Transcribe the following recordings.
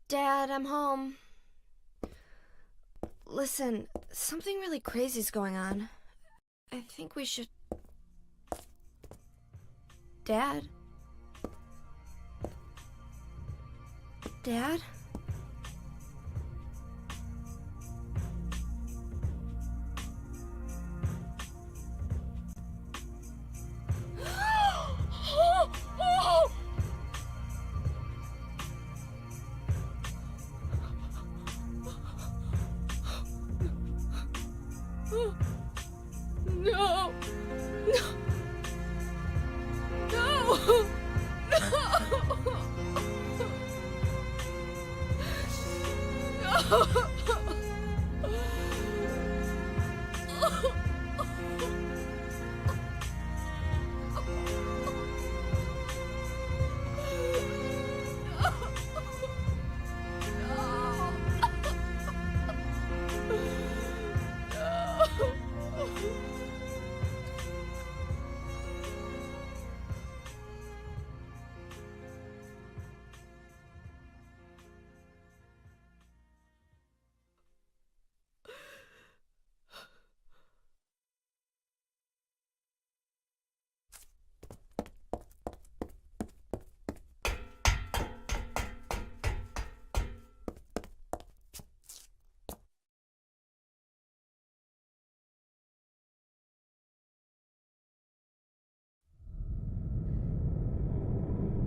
Dad, I'm home. Listen, something really crazy's going on. I think we should... Dad? Dad? No! No! No!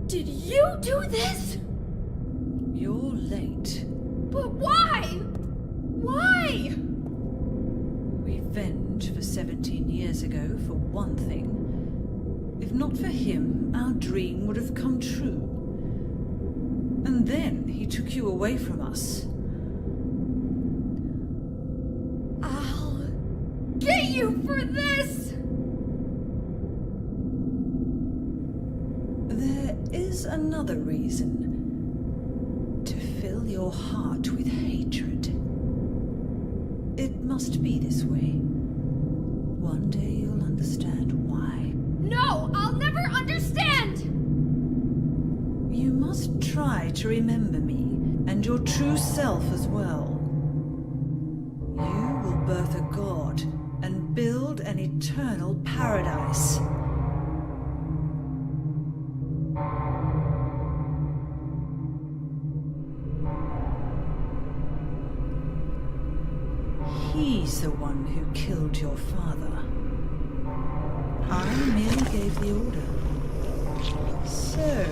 Did you do this? You're late. But why? Why? Revenge for 17 years ago, for one thing. If not for him, our dream would have come true. And then he took you away from us. I'll get you for this! There is another reason. To fill your heart with hatred. It must be this way. One day you'll understand why. No, I'll never understand! You must try to remember me, and your true self as well. You will birth a god, and build an eternal paradise. He's the one who killed your father. I merely gave the order. So,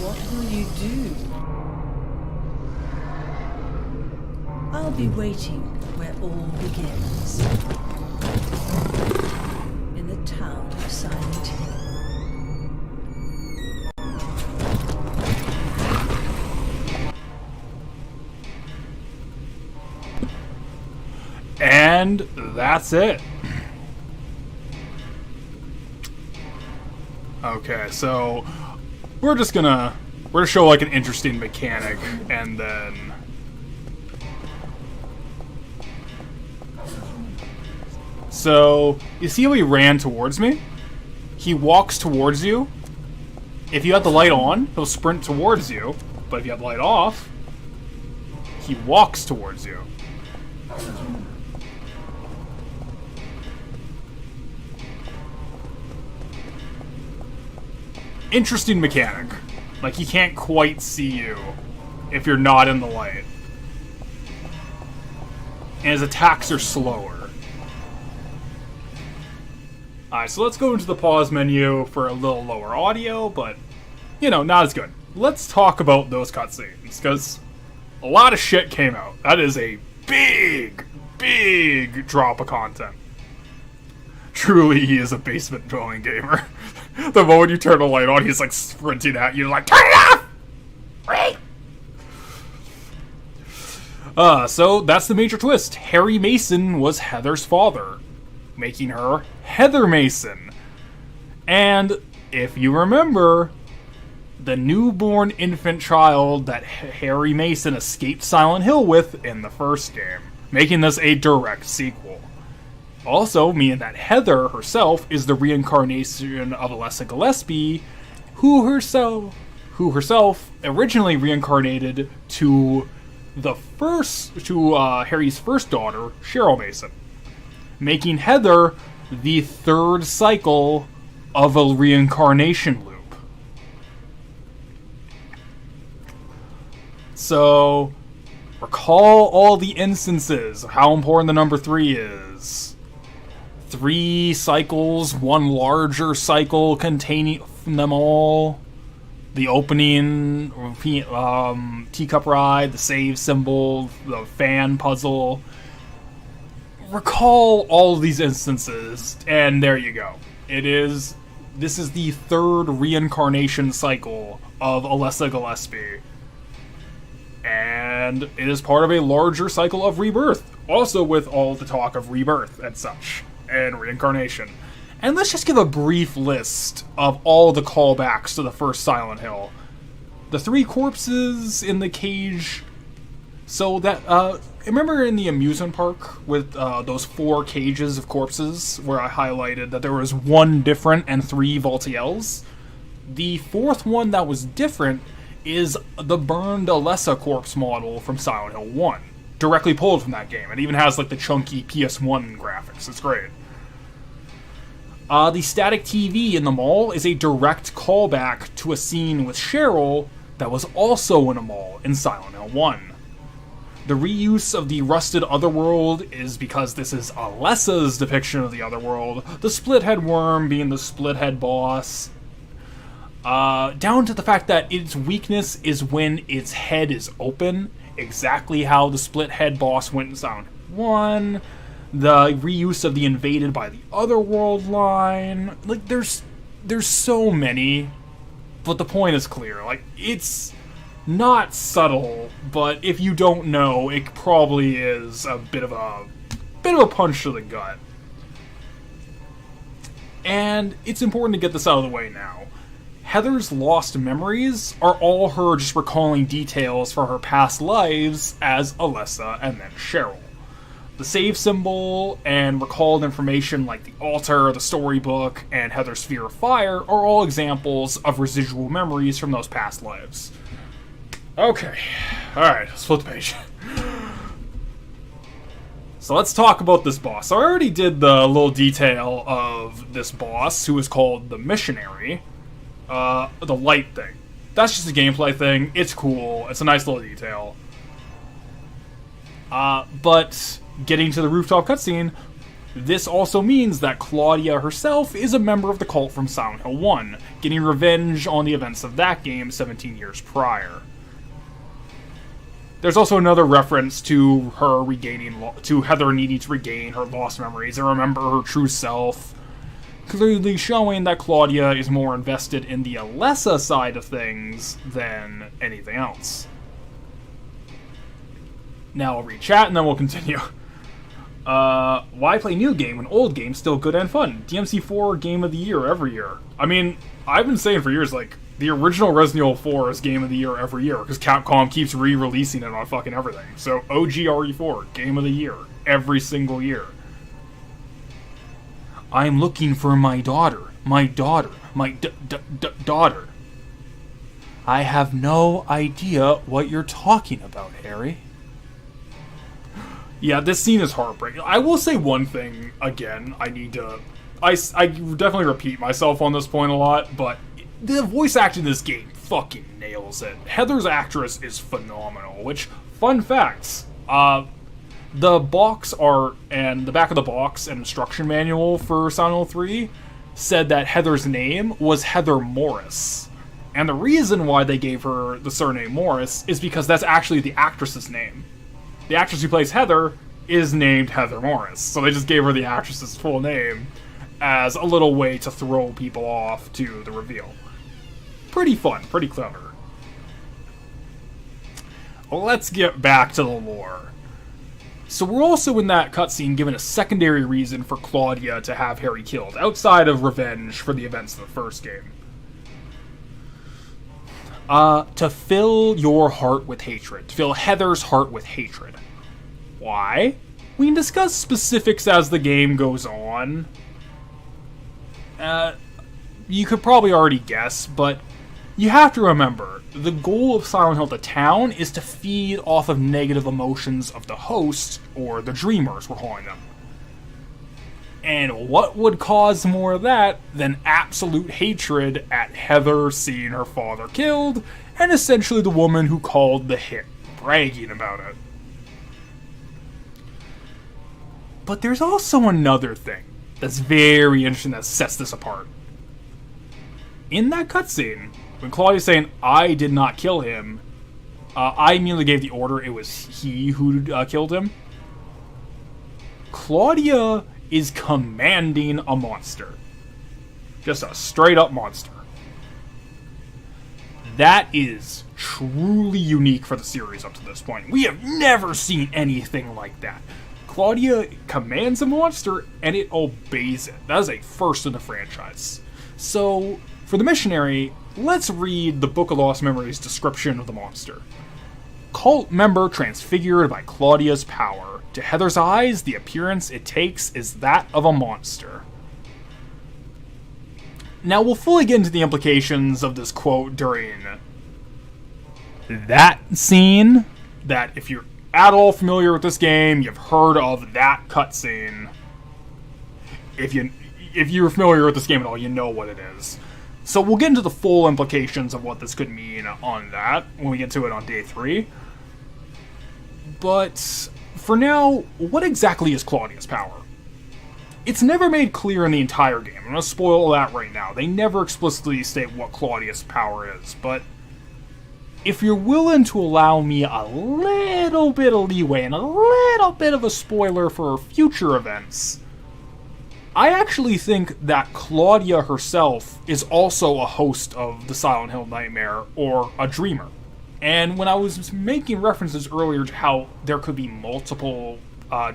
what will you do? I'll be waiting where all begins. In the town of Silent Hill. And that's it. Okay, so we're gonna show like an interesting mechanic, and then so you see how he ran towards me? He walks towards you. If you have the light on, he'll sprint towards you, but if you have the light off, he walks towards you. Interesting mechanic. Like, he can't quite see you if you're not in the light. And his attacks are slower. Alright, so let's go into the pause menu for a little lower audio, but, you know, not as good. Let's talk about those cutscenes, because a lot of shit came out. That is a big, big drop of content. Truly, he is a basement-dwelling gamer. The moment you turn the light on, he's like sprinting at you, like, turn it off! Wait! So that's the major twist. Harry Mason was Heather's father, making her Heather Mason. And if you remember, the newborn infant child that Harry Mason escaped Silent Hill with in the first game, making this a direct sequel. Also, meaning that Heather herself is the reincarnation of Alessa Gillespie, who who herself originally reincarnated to Harry's first daughter, Cheryl Mason, making Heather the third cycle of a reincarnation loop. So, recall all the instances of how important the number 3 is. 3 cycles, 1 larger cycle containing them all. The opening, teacup ride, the save symbol, the fan puzzle. Recall all of these instances, and there you go. This is the 3rd reincarnation cycle of Alessa Gillespie. And it is part of a larger cycle of rebirth. Also with all the talk of rebirth and such, and reincarnation. And let's just give a brief list of all the callbacks to the first Silent Hill. The 3 corpses in the cage. So that, remember in the amusement park with those 4 cages of corpses where I highlighted that there was 1 different and 3 Voltiels? The 4th one that was different is the burned Alessa corpse model from Silent Hill 1. Directly pulled from that game. It even has like the chunky PS1 graphics. It's great. The static TV in the mall is a direct callback to a scene with Cheryl that was also in a mall in Silent Hill 1. The reuse of the rusted otherworld is because this is Alessa's depiction of the otherworld, the split-head worm being the split-head boss, down to the fact that its weakness is when its head is open, exactly how the split-head boss went in Silent Hill 1, the reuse of the invaded by the otherworld line. Like, there's so many, but the point is clear. Like, it's not subtle, but if you don't know, it probably is a bit of a punch to the gut. And it's important to get this out of the way now. Heather's lost memories are all her just recalling details from her past lives as Alessa and then Cheryl. The save symbol and recalled information like the altar, the storybook, and Heather's Sphere of Fire are all examples of residual memories from those past lives. Okay, alright, let's flip the page. So let's talk about this boss. So I already did the little detail of this boss, who is called the Missionary. The light thing. That's just a gameplay thing. It's cool. It's a nice little detail. But getting to the rooftop cutscene, this also means that Claudia herself is a member of the cult from Silent Hill 1, getting revenge on the events of that game 17 years prior. There's also another reference to her to Heather needing to regain her lost memories and remember her true self, clearly showing that Claudia is more invested in the Alessa side of things than anything else. Now I'll read chat and then we'll continue. Why play new game when old game's still good and fun? DMC4 Game of the Year every year. I mean, I've been saying for years, like, the original Resident Evil 4 is Game of the Year every year, because Capcom keeps re-releasing it on fucking everything. So, OG RE4, Game of the Year, every single year. I'm looking for my daughter. My daughter. My daughter. I have no idea what you're talking about, Harry. Yeah, this scene is heartbreaking. I will say one thing, again, I definitely repeat myself on this point a lot, but the voice acting in this game fucking nails it. Heather's actress is phenomenal, which, fun facts, the box art and the back of the box and instruction manual for Silent Hill 3 said that Heather's name was Heather Morris. And the reason why they gave her the surname Morris is because that's actually the actress's name. The actress who plays Heather is named Heather Morris, so they just gave her the actress's full name as a little way to throw people off to the reveal. Pretty fun, pretty clever. Let's get back to the lore. So we're also in that cutscene given a secondary reason for Claudia to have Harry killed, outside of revenge for the events of the first game. To fill your heart with hatred. To fill Heather's heart with hatred. Why? We can discuss specifics as the game goes on. You could probably already guess, but you have to remember, the goal of Silent Hill the town is to feed off of negative emotions of the host, or the dreamers, we're calling them. And what would cause more of that than absolute hatred at Heather seeing her father killed, and essentially the woman who called the hit, bragging about it. But there's also another thing that's very interesting that sets this apart. In that cutscene, when Claudia's saying, I did not kill him, I immediately gave the order, it was he who killed him. Claudia is commanding a monster. Just a straight up monster. That is truly unique for the series up to this point. We have never seen anything like that. Claudia commands a monster and it obeys it. That is a first in the franchise. So, for the missionary, let's read the Book of Lost Memories description of the monster. Cult member transfigured by Claudia's power. To Heather's eyes, the appearance it takes is that of a monster. Now, we'll fully get into the implications of this quote during that scene, that if you're at all familiar with this game, you've heard of that cutscene. If you're familiar with this game at all, you know what it is. So we'll get into the full implications of what this could mean on that when we get to it on day 3. But for now, what exactly is Claudia's power? It's never made clear in the entire game. I'm going to spoil that right now. They never explicitly state what Claudia's power is, but if you're willing to allow me a little bit of leeway and a little bit of a spoiler for future events, I actually think that Claudia herself is also a host of the Silent Hill Nightmare, or a dreamer. And when I was making references earlier to how there could be multiple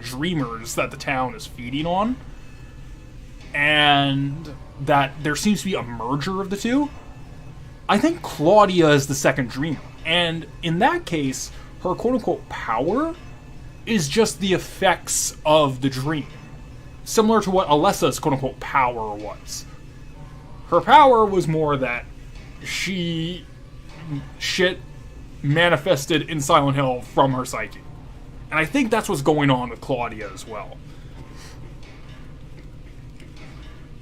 dreamers that the town is feeding on, and that there seems to be a merger of the two, I think Claudia is the second dreamer. And in that case, her quote-unquote power is just the effects of the dream. Similar to what Alessa's quote-unquote power was. Her power was more that shit manifested in Silent Hill from her psyche. And I think that's what's going on with Claudia as well.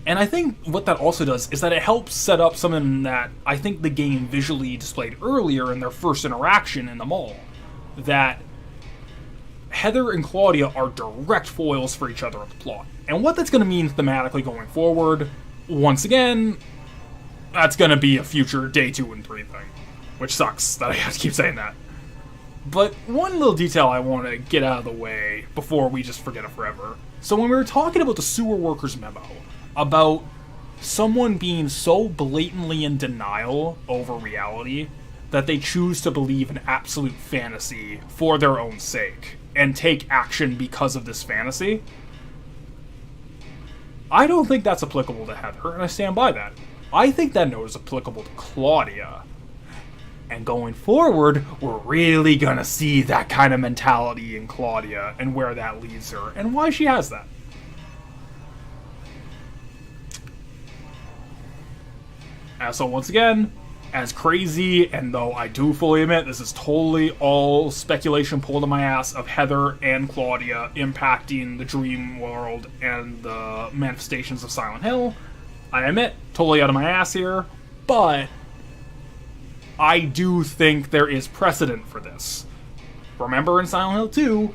And I think what that also does is that it helps set up something that I think the game visually displayed earlier in their first interaction in the mall. That Heather and Claudia are direct foils for each other in the plot. And what that's going to mean thematically going forward, once again, that's going to be a future day 2 and 3 thing. Which sucks that I have to keep saying that. But one little detail I want to get out of the way before we just forget it forever. So when we were talking about the sewer workers memo, about someone being so blatantly in denial over reality that they choose to believe in absolute fantasy for their own sake, and take action because of this fantasy, I don't think that's applicable to Heather, and I stand by that. I think that note is applicable to Claudia. And going forward, we're really gonna see that kind of mentality in Claudia, and where that leads her, and why she has that. So once again, as crazy, and though I do fully admit this is totally all speculation pulled in my ass of Heather and Claudia impacting the dream world and the manifestations of Silent Hill, I admit, totally out of my ass here, but I do think there is precedent for this. Remember in Silent Hill 2,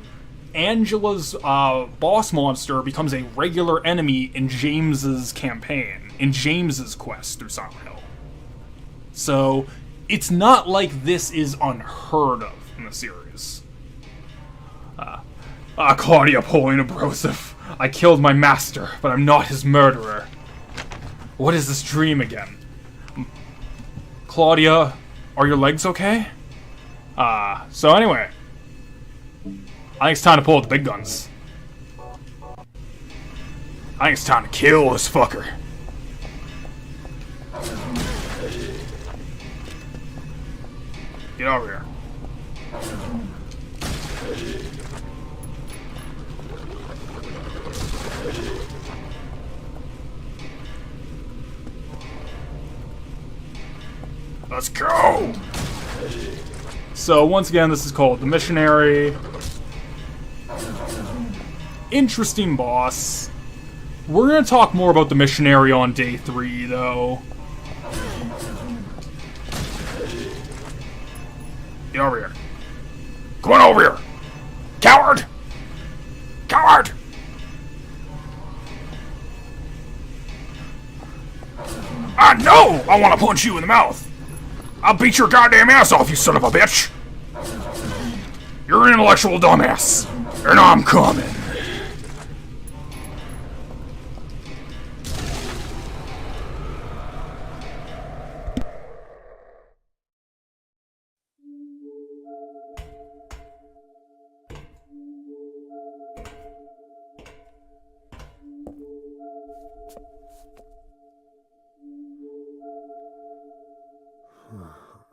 Angela's boss monster becomes a regular enemy in James's campaign, in James's quest through Silent Hill. So, it's not like this is unheard of in the series. Claudia pulling abrasive. I killed my master, but I'm not his murderer. What is this dream again? Claudia, are your legs okay? So anyway, I think it's time to pull out the big guns. I think it's time to kill this fucker. Get over here. Let's go! So once again, this is called The Missionary. Interesting boss. We're going to talk more about The Missionary on day 3, though. Get over here. Come on over here! Coward! Coward! Ah, no! I want to punch you in the mouth! I'll beat your goddamn ass off, you son of a bitch! You're an intellectual dumbass, and I'm coming.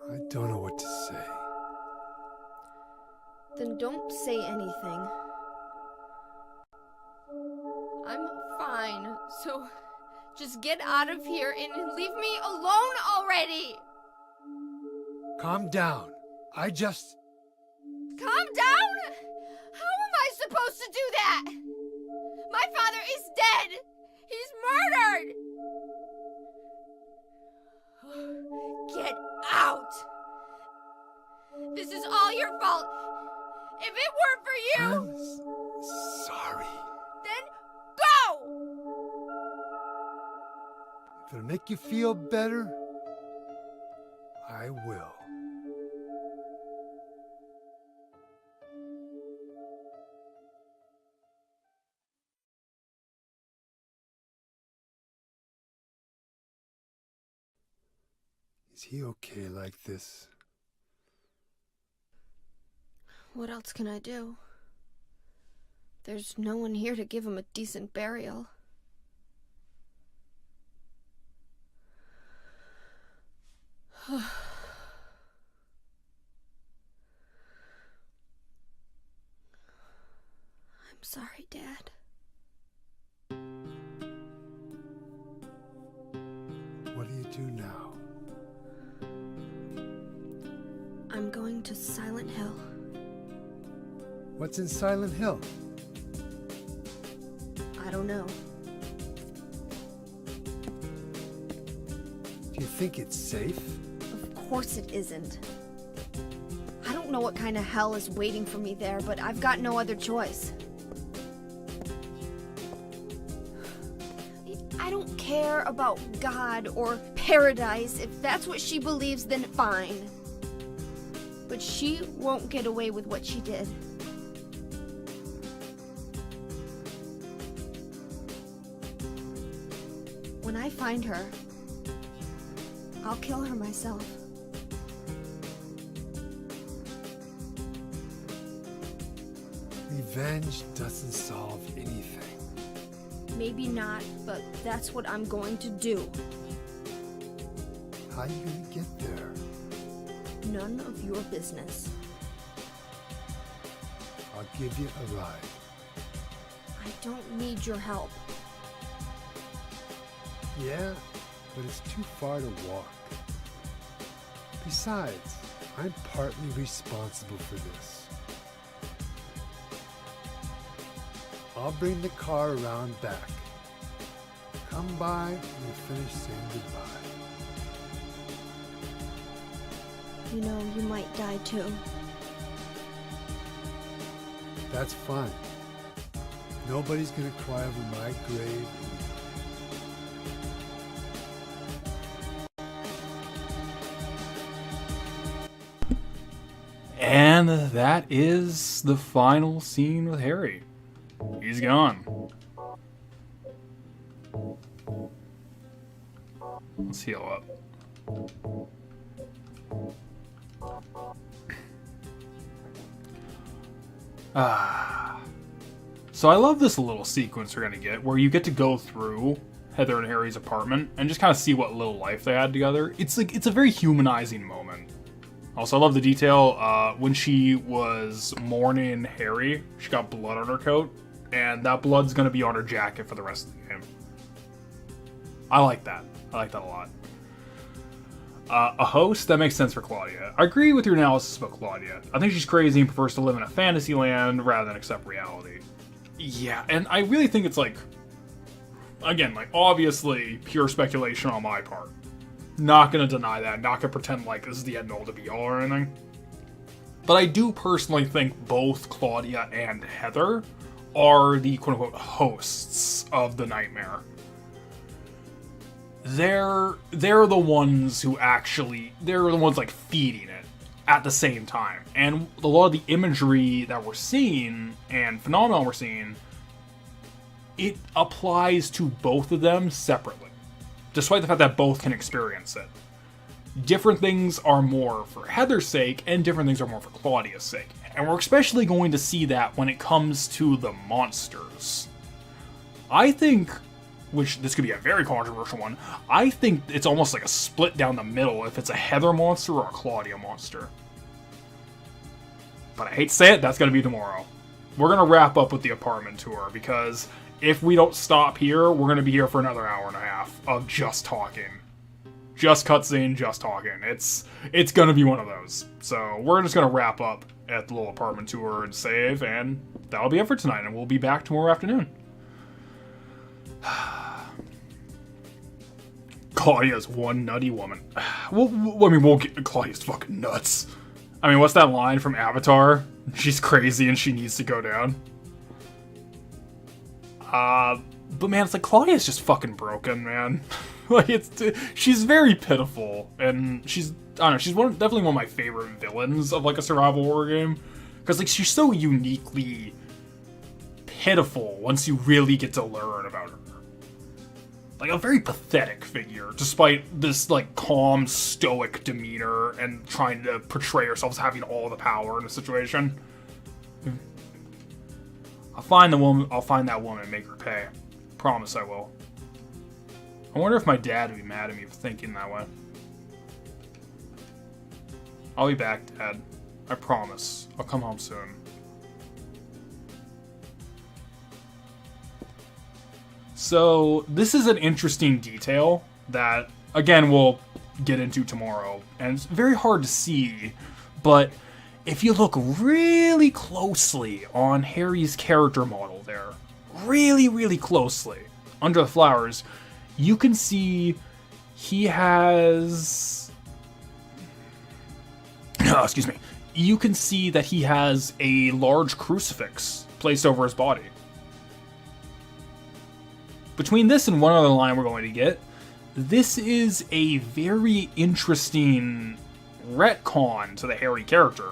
I don't know what to say. Then don't say anything. I'm fine, so just get out of here and leave me alone already! Calm down. I just... Calm down? How am I supposed to do that? My father is dead! He's murdered! Get out! This is all your fault! If it weren't for you, I'm sorry. then go! If it'll make you feel better, I will. Is he okay like this? What else can I do? There's no one here to give him a decent burial. I'm sorry, Dad. What do you do now? I'm going to Silent Hill. What's in Silent Hill? I don't know. Do you think it's safe? Of course it isn't. I don't know what kind of hell is waiting for me there, but I've got no other choice. I don't care about God or paradise. If that's what she believes, then fine. But she won't get away with what she did. When I find her, I'll kill her myself. Revenge doesn't solve anything. Maybe not, but that's what I'm going to do. How are you gonna get there? None of your business. I'll give you a ride. I don't need your help. Yeah, but it's too far to walk. Besides, I'm partly responsible for this. I'll bring the car around back. Come by and we'll finish saying goodbye. You know, you might die too. That's fine. Nobody's gonna cry over my grave. And that is the final scene with Harry. He's gone. Let's heal up. So I love this little sequence we're gonna get where you get to go through Heather and Harry's apartment and just kind of see what little life they had together. It's a very humanizing moment. Also, I love the detail when she was mourning Harry, she got blood on her coat, and that blood's gonna be on her jacket for the rest of the game. I like that. I like that a lot. A host, that makes sense for Claudia. I agree with your analysis about Claudia. I think she's crazy and prefers to live in a fantasy land rather than accept reality. Yeah, and I really think it's like, again, like, obviously pure speculation on my part. Not gonna deny that, not gonna pretend like this is the end all to be all or anything. But I do personally think both Claudia and Heather are the quote-unquote hosts of the nightmare. They're the ones who actually, they're the ones like feeding it at the same time. And a lot of the imagery that we're seeing and phenomenon we're seeing, it applies to both of them separately, despite the fact that both can experience it. Different things are more for Heather's sake, and different things are more for Claudia's sake. And we're especially going to see that when it comes to the monsters. I think, which this could be a very controversial one, I think it's almost like a split down the middle if it's a Heather monster or a Claudia monster. But I hate to say it, that's going to be tomorrow. We're going to wrap up with the apartment tour, because if we don't stop here, we're going to be here for another hour and a half of just talking. Just cutscene, just talking. It's going to be one of those. So we're just going to wrap up at the little apartment tour and save, and that'll be it for tonight, and we'll be back tomorrow afternoon. Claudia's one nutty woman. We'll get Claudia's fucking nuts. I mean, what's that line from Avatar? She's crazy and she needs to go down. But man, it's like Claudia's just fucking broken, man. Like, she's very pitiful, and she's, I don't know, she's definitely one of my favorite villains of like a survival horror game, because like she's so uniquely pitiful once you really get to learn about her. Like a very pathetic figure, despite this like calm, stoic demeanor and trying to portray herself as having all the power in a situation. I'll find that woman and make her pay. Promise I will. I wonder if my dad would be mad at me for thinking that way. I'll be back, Dad. I promise. I'll come home soon. So, this is an interesting detail that, again, we'll get into tomorrow. And it's very hard to see, but if you look really closely on Harry's character model there, really, really closely, under the flowers, you can see he has... excuse me. You can see that he has a large crucifix placed over his body. Between this and one other line we're going to get, this is a very interesting retcon to the Harry character.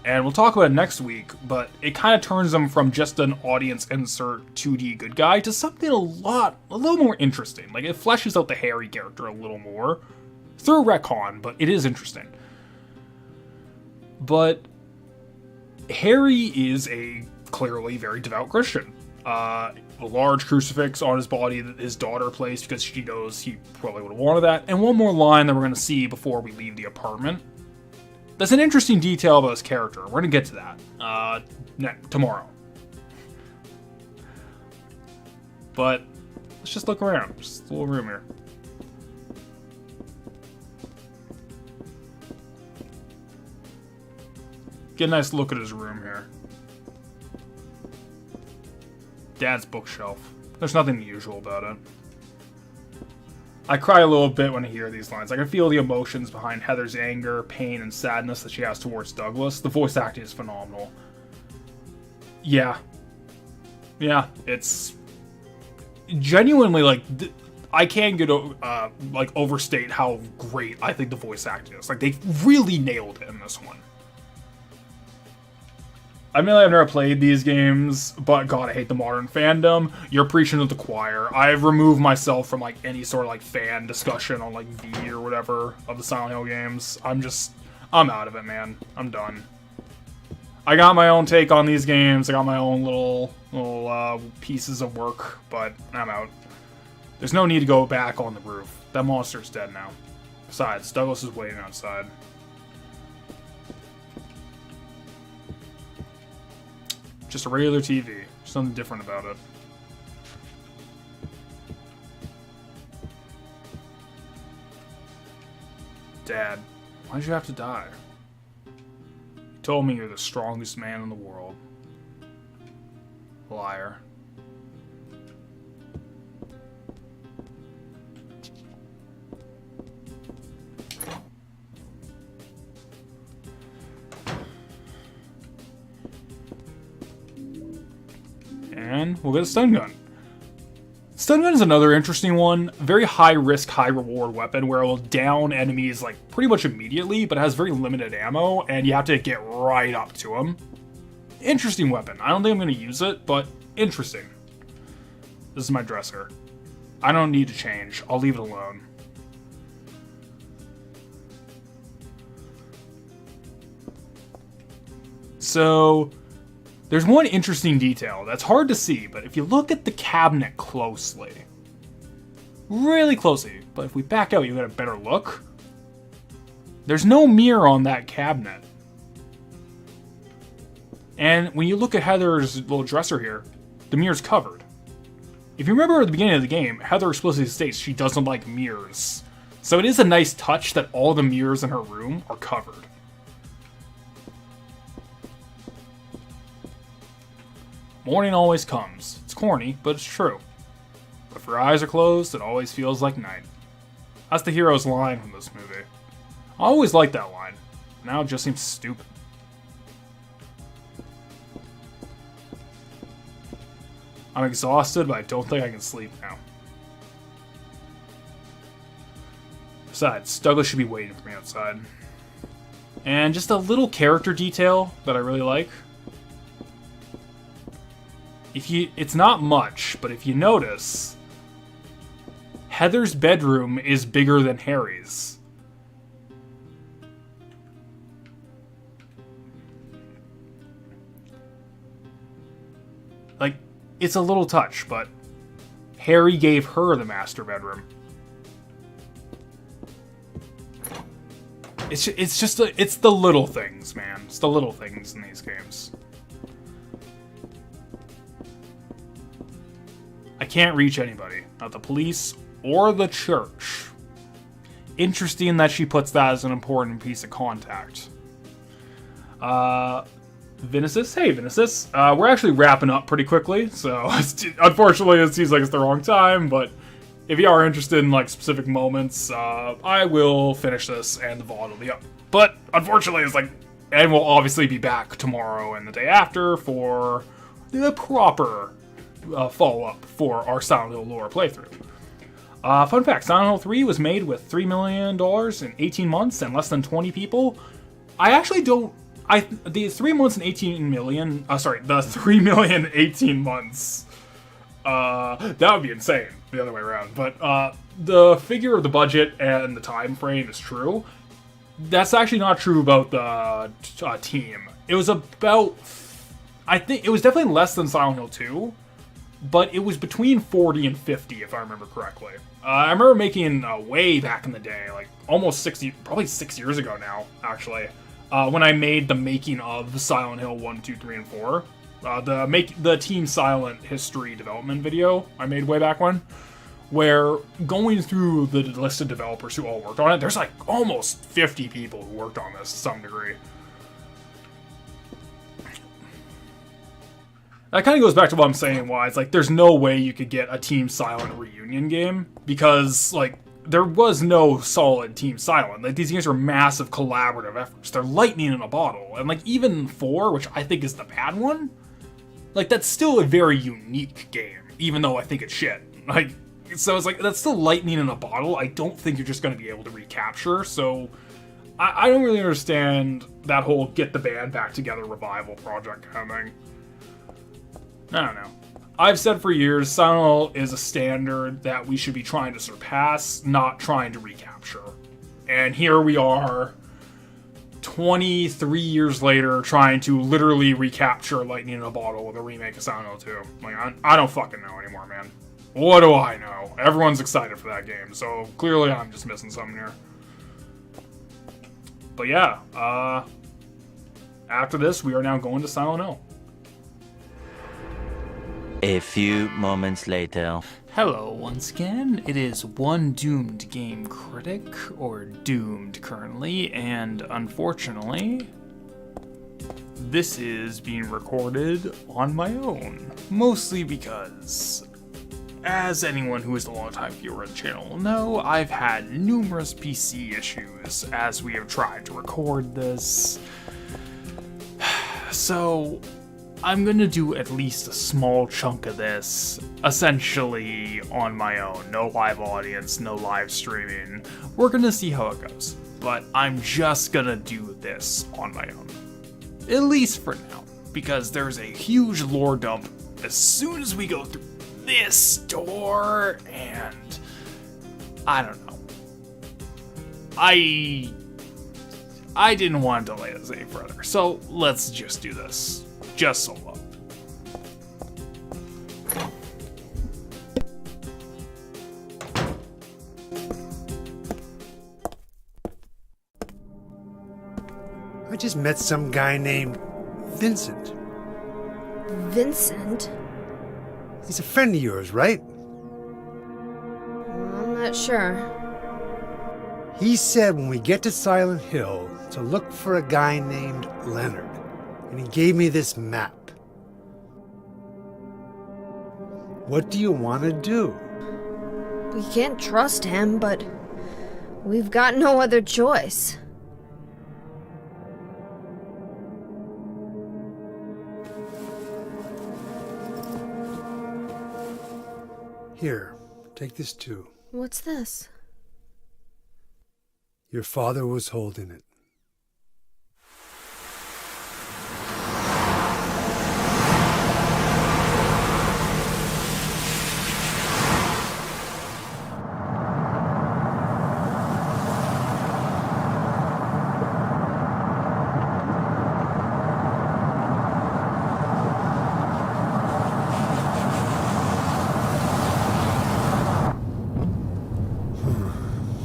And we'll talk about it next week, but it kind of turns him from just an audience insert 2D good guy to something a little more interesting. Like, it fleshes out the Harry character a little more through retcon, but it is interesting. But Harry is a clearly very devout Christian. A large crucifix on his body that his daughter placed because she knows he probably would have wanted that. And one more line that we're going to see before we leave the apartment. That's an interesting detail about his character. We're going to get to that tomorrow. But let's just look around. Just a little room here. Get a nice look at his room here. Dad's bookshelf. There's nothing unusual about it. I cry a little bit when I hear these lines. I can feel the emotions behind Heather's anger, pain, and sadness that she has towards Douglas. The voice acting is phenomenal. Yeah, it's genuinely like I can't get overstate how great I think the voice acting is. Like, they really nailed it in this one. I mean, I've never played these games, but God, I hate the modern fandom. You're preaching to the choir. I've removed myself from like any sort of like fan discussion on like V or whatever of the Silent Hill games. I'm out of it, man. I'm done. I got my own take on these games. I got my own little pieces of work, but I'm out. There's no need to go back on the roof. That monster's dead now. Besides, Douglas is waiting outside. Just a regular TV. Something different about it. Dad, why'd you have to die? You told me you're the strongest man in the world. Liar. And we'll get a stun gun. Stun gun is another interesting one. Very high risk, high reward weapon where it will down enemies like pretty much immediately, but it has very limited ammo and you have to get right up to them. Interesting weapon. I don't think I'm going to use it, but interesting. This is my dresser. I don't need to change. I'll leave it alone. So there's one interesting detail that's hard to see, but if you look at the cabinet closely, really closely, but if we back out, you get a better look. There's no mirror on that cabinet. And when you look at Heather's little dresser here, the mirror's covered. If you remember at the beginning of the game, Heather explicitly states she doesn't like mirrors. So it is a nice touch that all the mirrors in her room are covered. Morning always comes. It's corny, but it's true. But if your eyes are closed, it always feels like night. That's the hero's line from this movie. I always liked that line. Now it just seems stupid. I'm exhausted, but I don't think I can sleep now. Besides, Douglas should be waiting for me outside. And just a little character detail that I really like. It's not much, but if you notice, Heather's bedroom is bigger than Harry's. Like, it's a little touch, but Harry gave her the master bedroom. It's the little things, man. It's the little things in these games. I can't reach anybody, not the police or the church. Interesting that she puts that as an important piece of contact. Vinicius? Hey, Vinicius. We're actually wrapping up pretty quickly, so unfortunately it seems like it's the wrong time, but if you are interested in like specific moments, I will finish this and the VOD will be up. But unfortunately it's like, and we'll obviously be back tomorrow and the day after for the proper follow-up for our Silent Hill lore playthrough. Fun fact, Silent Hill 3 was made with $3 million in 18 months and less than 20 people. I actually don't... the 3 months and 18 million... the 3 million 18 months... that would be insane, the other way around. But the figure of the budget and the time frame is true. That's actually not true about the team. It was about... I think it was definitely less than Silent Hill 2. But it was between 40 and 50, if I remember correctly. I remember making way back in the day, like almost 60, probably 6 years ago now, actually, when I made the making of Silent Hill 1, 2, 3, and 4. The Team Silent history development video I made way back when, where going through the list of developers who all worked on it, there's like almost 50 people who worked on this to some degree. That kind of goes back to what I'm saying, why it's like there's no way you could get a Team Silent reunion game, because like there was no solid Team Silent. Like these games are massive collaborative efforts. They're lightning in a bottle. And like even 4, which I think is the bad one, like that's still a very unique game, even though I think it's shit. Like, so it's like that's still lightning in a bottle. I don't think you're just going to be able to recapture. So I don't really understand that whole get the band back together revival project kind of thing. I don't know. I've said for years, Silent Hill is a standard that we should be trying to surpass, not trying to recapture. And here we are, 23 years later, trying to literally recapture Lightning in a Bottle with a remake of Silent Hill 2. Like, I don't fucking know anymore, man. What do I know? Everyone's excited for that game, so clearly I'm just missing something here. But yeah, after this, we are now going to Silent Hill. A few moments later. Hello once again, it is one doomed game critic, or doomed currently, and unfortunately, this is being recorded on my own. Mostly because, as anyone who is a long-time viewer of the channel will know, I've had numerous PC issues as we have tried to record this. So, I'm gonna do at least a small chunk of this, essentially on my own. No live audience, no live streaming. We're gonna see how it goes. But I'm just gonna do this on my own. At least for now. Because there's a huge lore dump as soon as we go through this door, and I don't know. I didn't want to delay this any further, so let's just do this. Just solo. I just met some guy named Vincent. Vincent? He's a friend of yours, right? I'm not sure. He said when we get to Silent Hill to look for a guy named Leonard. And he gave me this map. What do you want to do? We can't trust him, but we've got no other choice. Here, take this too. What's this? Your father was holding it.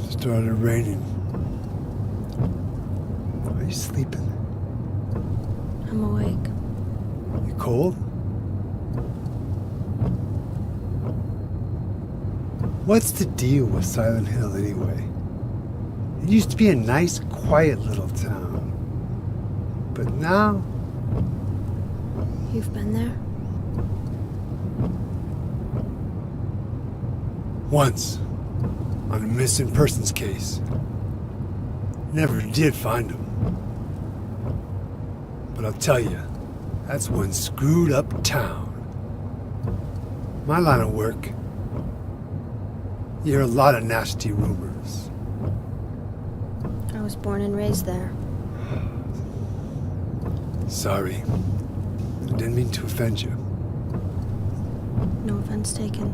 Started raining. Are you sleeping? I'm awake. You cold? What's the deal with Silent Hill anyway? It used to be a nice, quiet little town. But now... You've been there? Once. On a missing persons case. Never did find him. But I'll tell you, that's one screwed up town. My line of work, you hear a lot of nasty rumors. I was born and raised there. Sorry. I didn't mean to offend you. No offense taken.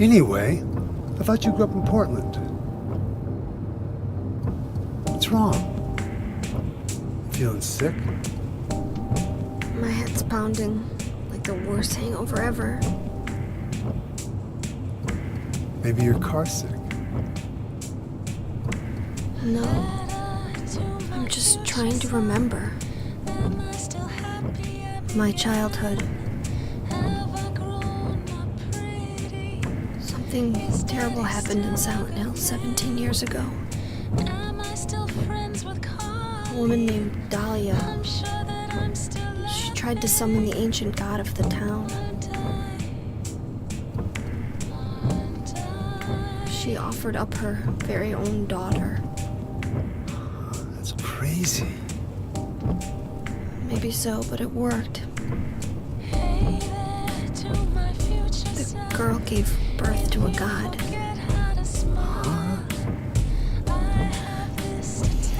Anyway, I thought you grew up in Portland. What's wrong? Feeling sick? My head's pounding like the worst hangover ever. Maybe you're car sick. No. I'm just trying to remember. My childhood. Something terrible happened in Silent Hill 17 years ago. A woman named Dahlia. She tried to summon the ancient god of the town. She offered up her very own daughter. That's crazy. Maybe so, but it worked. The girl gave birth to a god.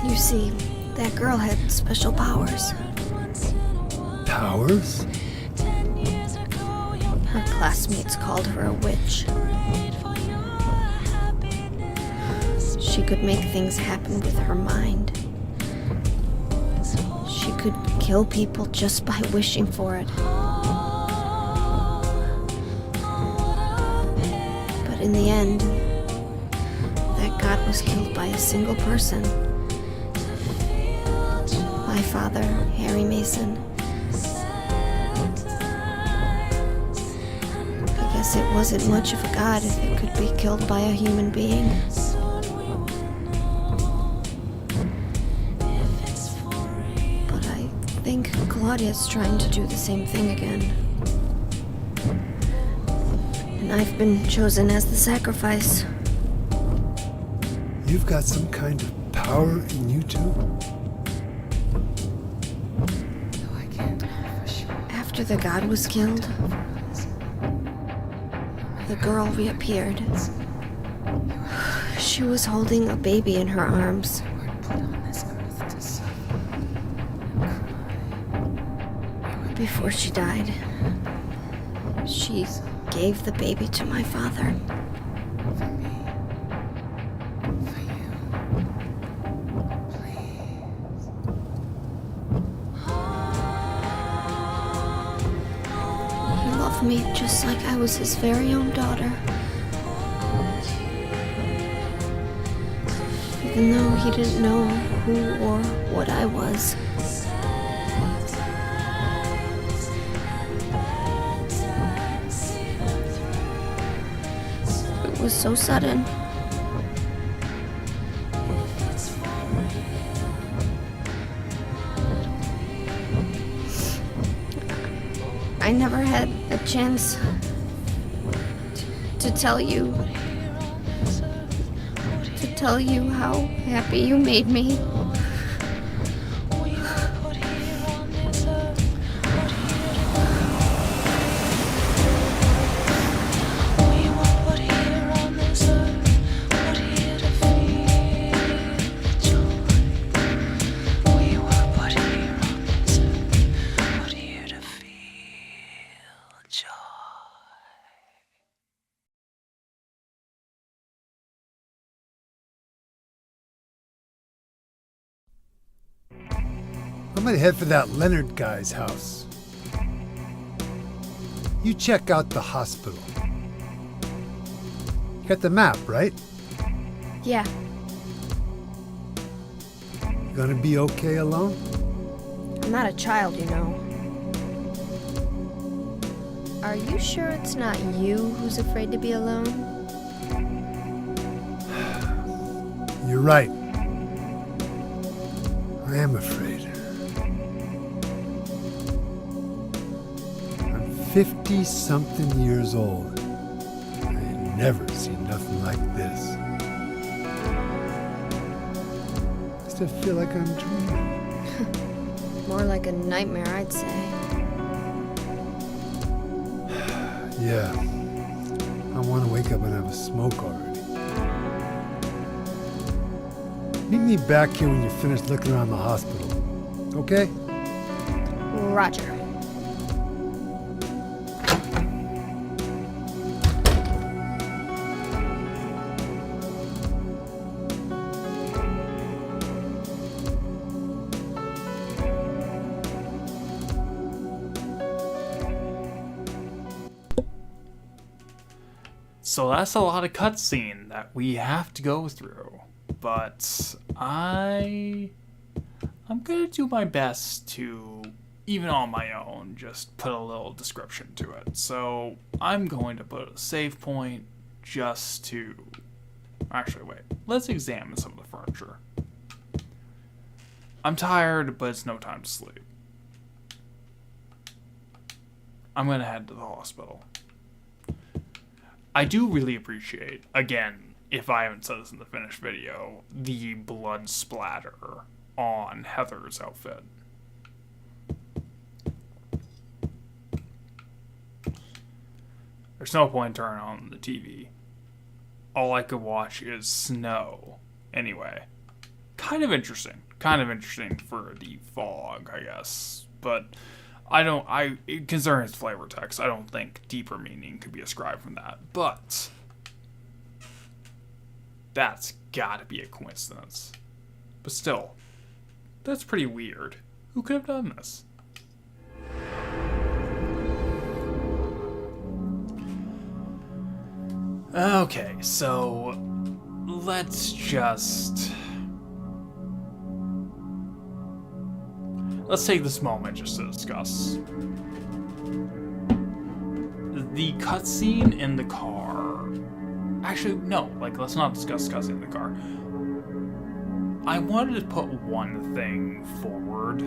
You see, that girl had special powers. Powers? Her classmates called her a witch. She could make things happen with her mind. She could kill people just by wishing for it. But in the end, was killed by a single person. My father, Harry Mason. I guess it wasn't much of a god if it could be killed by a human being. But I think Claudia's trying to do the same thing again. And I've been chosen as the sacrifice. You've got some kind of power in you two? After the god was killed, the girl reappeared. She was holding a baby in her arms. Before she died, she gave the baby to my father. He loved me just like I was his very own daughter. Even though he didn't know who or what I was. It was so sudden. I never had a chance to tell you how happy you made me. I'm gonna head for that Leonard guy's house. You check out the hospital. You got the map, right? Yeah, You gonna be okay alone? I'm not a child, you know. Are you sure it's not you who's afraid to be alone? You're right. I am afraid. I'm 50-something years old. I ain't never seen nothing like this. I still feel like I'm dreaming. More like a nightmare, I'd say. Yeah. I want to wake up and have a smoke already. Meet me back here when you're finished looking around the hospital. Okay? Roger. So that's a lot of cutscene that we have to go through. But I'm gonna do my best to, even on my own, just put a little description to it. So I'm going to put a save point just to, actually wait, let's examine some of the furniture. I'm tired, but it's no time to sleep. I'm gonna head to the hospital. I do really appreciate, again, if I haven't said this in the finished video, the blood splatter on Heather's outfit. There's no point turning on the TV. All I could watch is snow. Anyway, kind of interesting. Kind of interesting for the fog, I guess. But considering it's flavor text, I don't think deeper meaning could be ascribed from that. But that's gotta be a coincidence. But still, that's pretty weird. Who could have done this? Okay, so let's take this moment just to discuss the cutscene in the car. Actually, no, let's not discuss cutscene in the car. I wanted to put one thing forward.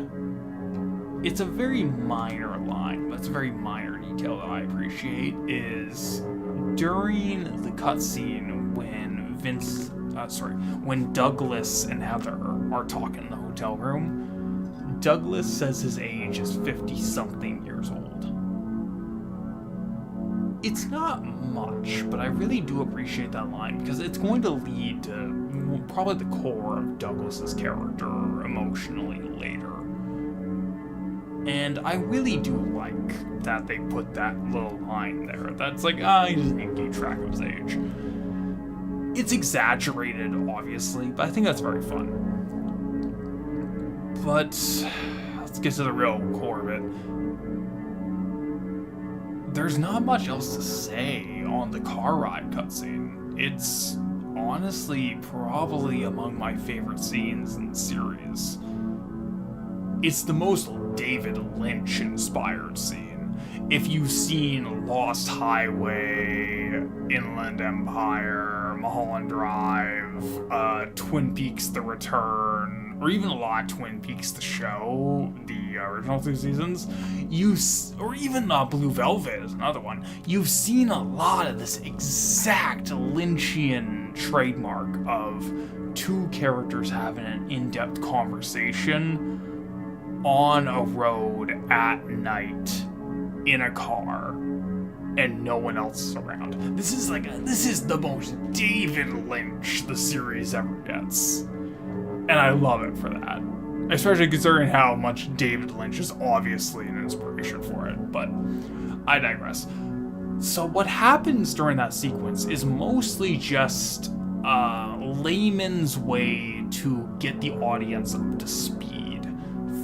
It's a very minor line, but it's a very minor detail that I appreciate, is during the cutscene when when Douglas and Heather are talking in the hotel room, Douglas says his age is 50-something years old. It's not much, but I really do appreciate that line because it's going to lead to probably the core of Douglas's character emotionally later. And I really do like that they put that little line there. That's he doesn't need to keep track of his age. It's exaggerated, obviously, but I think that's very fun. But let's get to the real core of it. There's not much else to say on the car ride cutscene. It's honestly probably among my favorite scenes in the series. It's the most David Lynch-inspired scene. If you've seen Lost Highway, Inland Empire, Mulholland Drive, Twin Peaks The Return, or even a lot of Twin Peaks The Show, the original 2 seasons, or even Blue Velvet is another one, you've seen a lot of this exact Lynchian trademark of 2 characters having an in-depth conversation on a road at night in a car and no one else is around. This is the most David Lynch the series ever gets. And I love it for that. Especially considering how much David Lynch is obviously an inspiration for it, but I digress. So what happens during that sequence is mostly just a layman's way to get the audience up to speed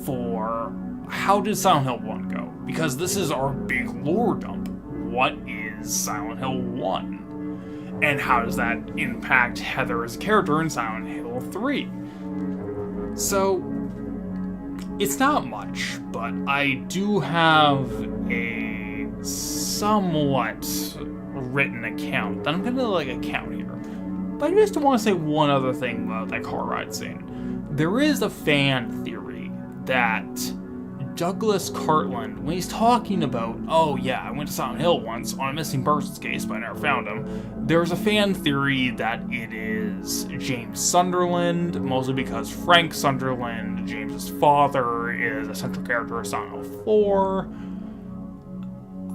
for how did Silent Hill 1 go? Because this is our big lore dump. What is Silent Hill 1? And how does that impact Heather as a character in Silent Hill 3? So, it's not much, but I do have a somewhat written account that I'm gonna account here. But I just want to say one other thing about that car ride scene. There is a fan theory that Douglas Cartland, when he's talking about, oh yeah, I went to Silent Hill once on a missing persons case, but I never found him, there's a fan theory that it is James Sunderland, mostly because Frank Sunderland, James's father, is a central character of Silent Hill 4.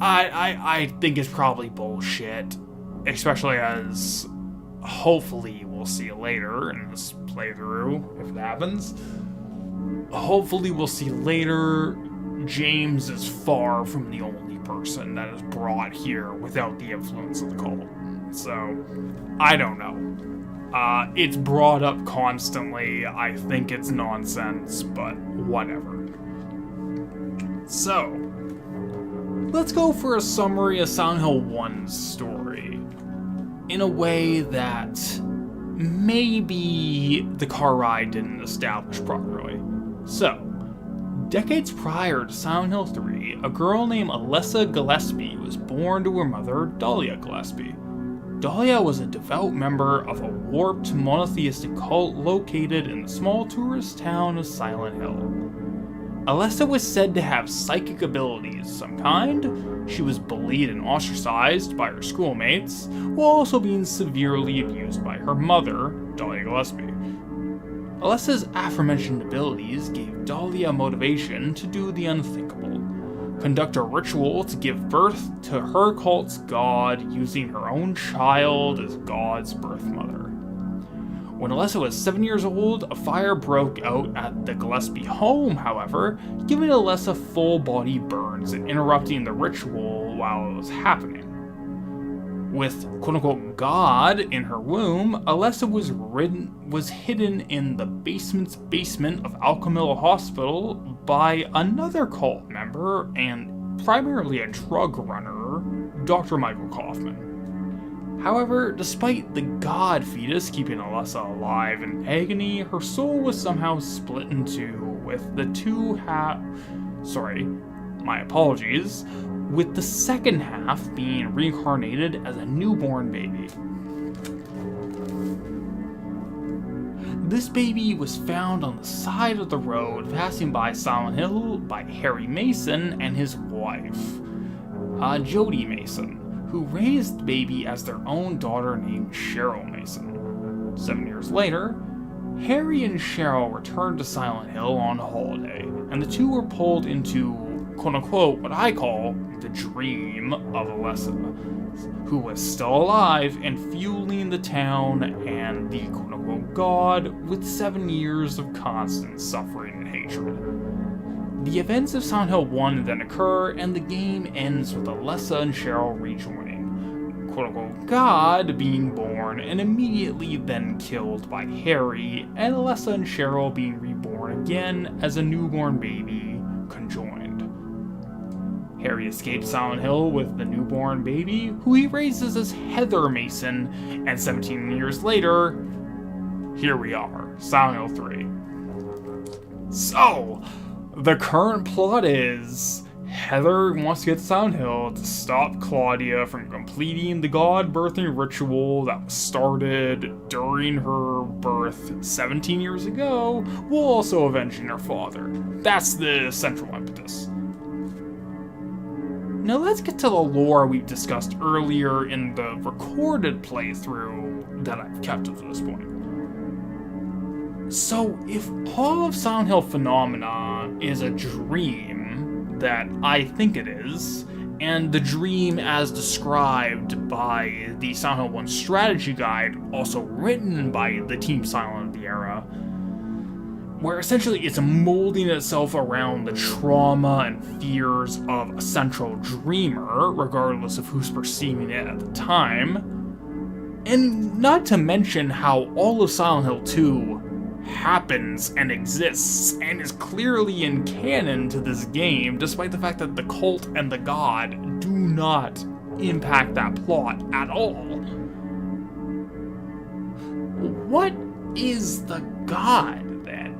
I think it's probably bullshit, especially as hopefully we'll see later in this playthrough, if it happens. Hopefully we'll see later, James is far from the only person that is brought here without the influence of the cult. So, I don't know. It's brought up constantly. I think it's nonsense, but whatever. So, let's go for a summary of Silent Hill 1's story in a way that maybe the car ride didn't establish properly. So, decades prior to Silent Hill 3, a girl named Alessa Gillespie was born to her mother, Dahlia Gillespie. Dahlia was a devout member of a warped monotheistic cult located in the small tourist town of Silent Hill. Alessa was said to have psychic abilities of some kind. She was bullied and ostracized by her schoolmates, while also being severely abused by her mother, Dahlia Gillespie. Alessa's aforementioned abilities gave Dahlia motivation to do the unthinkable. Conduct a ritual to give birth to her cult's god, using her own child as God's birth mother. When Alessa was 7 years old, a fire broke out at the Gillespie home, however, giving Alessa full body burns and interrupting the ritual while it was happening. With quote-unquote God in her womb, Alessa was hidden in the basement of Alchemilla Hospital by another cult member and primarily a drug runner, Dr. Michael Kaufman. However, despite the god fetus keeping Alessa alive in agony, her soul was somehow split in two, with the with the second half being reincarnated as a newborn baby. This baby was found on the side of the road passing by Silent Hill by Harry Mason and his wife, Jody Mason, who raised the baby as their own daughter named Cheryl Mason. 7 years later, Harry and Cheryl returned to Silent Hill on holiday, and the two were pulled into, quote-unquote, what I call the dream of Alessa, who was still alive and fueling the town and the quote-unquote god with 7 years of constant suffering and hatred. The events of Silent Hill 1 then occur, and the game ends with Alessa and Cheryl rejoining, quote-unquote god being born and immediately then killed by Harry, and Alessa and Cheryl being reborn again as a newborn baby conjoined. Harry escapes Silent Hill with the newborn baby, who he raises as Heather Mason, and 17 years later, here we are, Silent Hill 3. So, the current plot is Heather wants to get to Silent Hill to stop Claudia from completing the god birthing ritual that was started during her birth 17 years ago, while also avenging her father. That's the central impetus. Now let's get to the lore we've discussed earlier in the recorded playthrough that I've kept up to this point. So, if all of Silent Hill phenomena is a dream, that I think it is, and the dream as described by the Silent Hill 1 strategy guide, also written by the Team Silent of the era, where essentially it's molding itself around the trauma and fears of a central dreamer, regardless of who's perceiving it at the time, and not to mention how all of Silent Hill 2 happens and exists and is clearly in canon to this game, despite the fact that the cult and the god do not impact that plot at all. What is the god, then?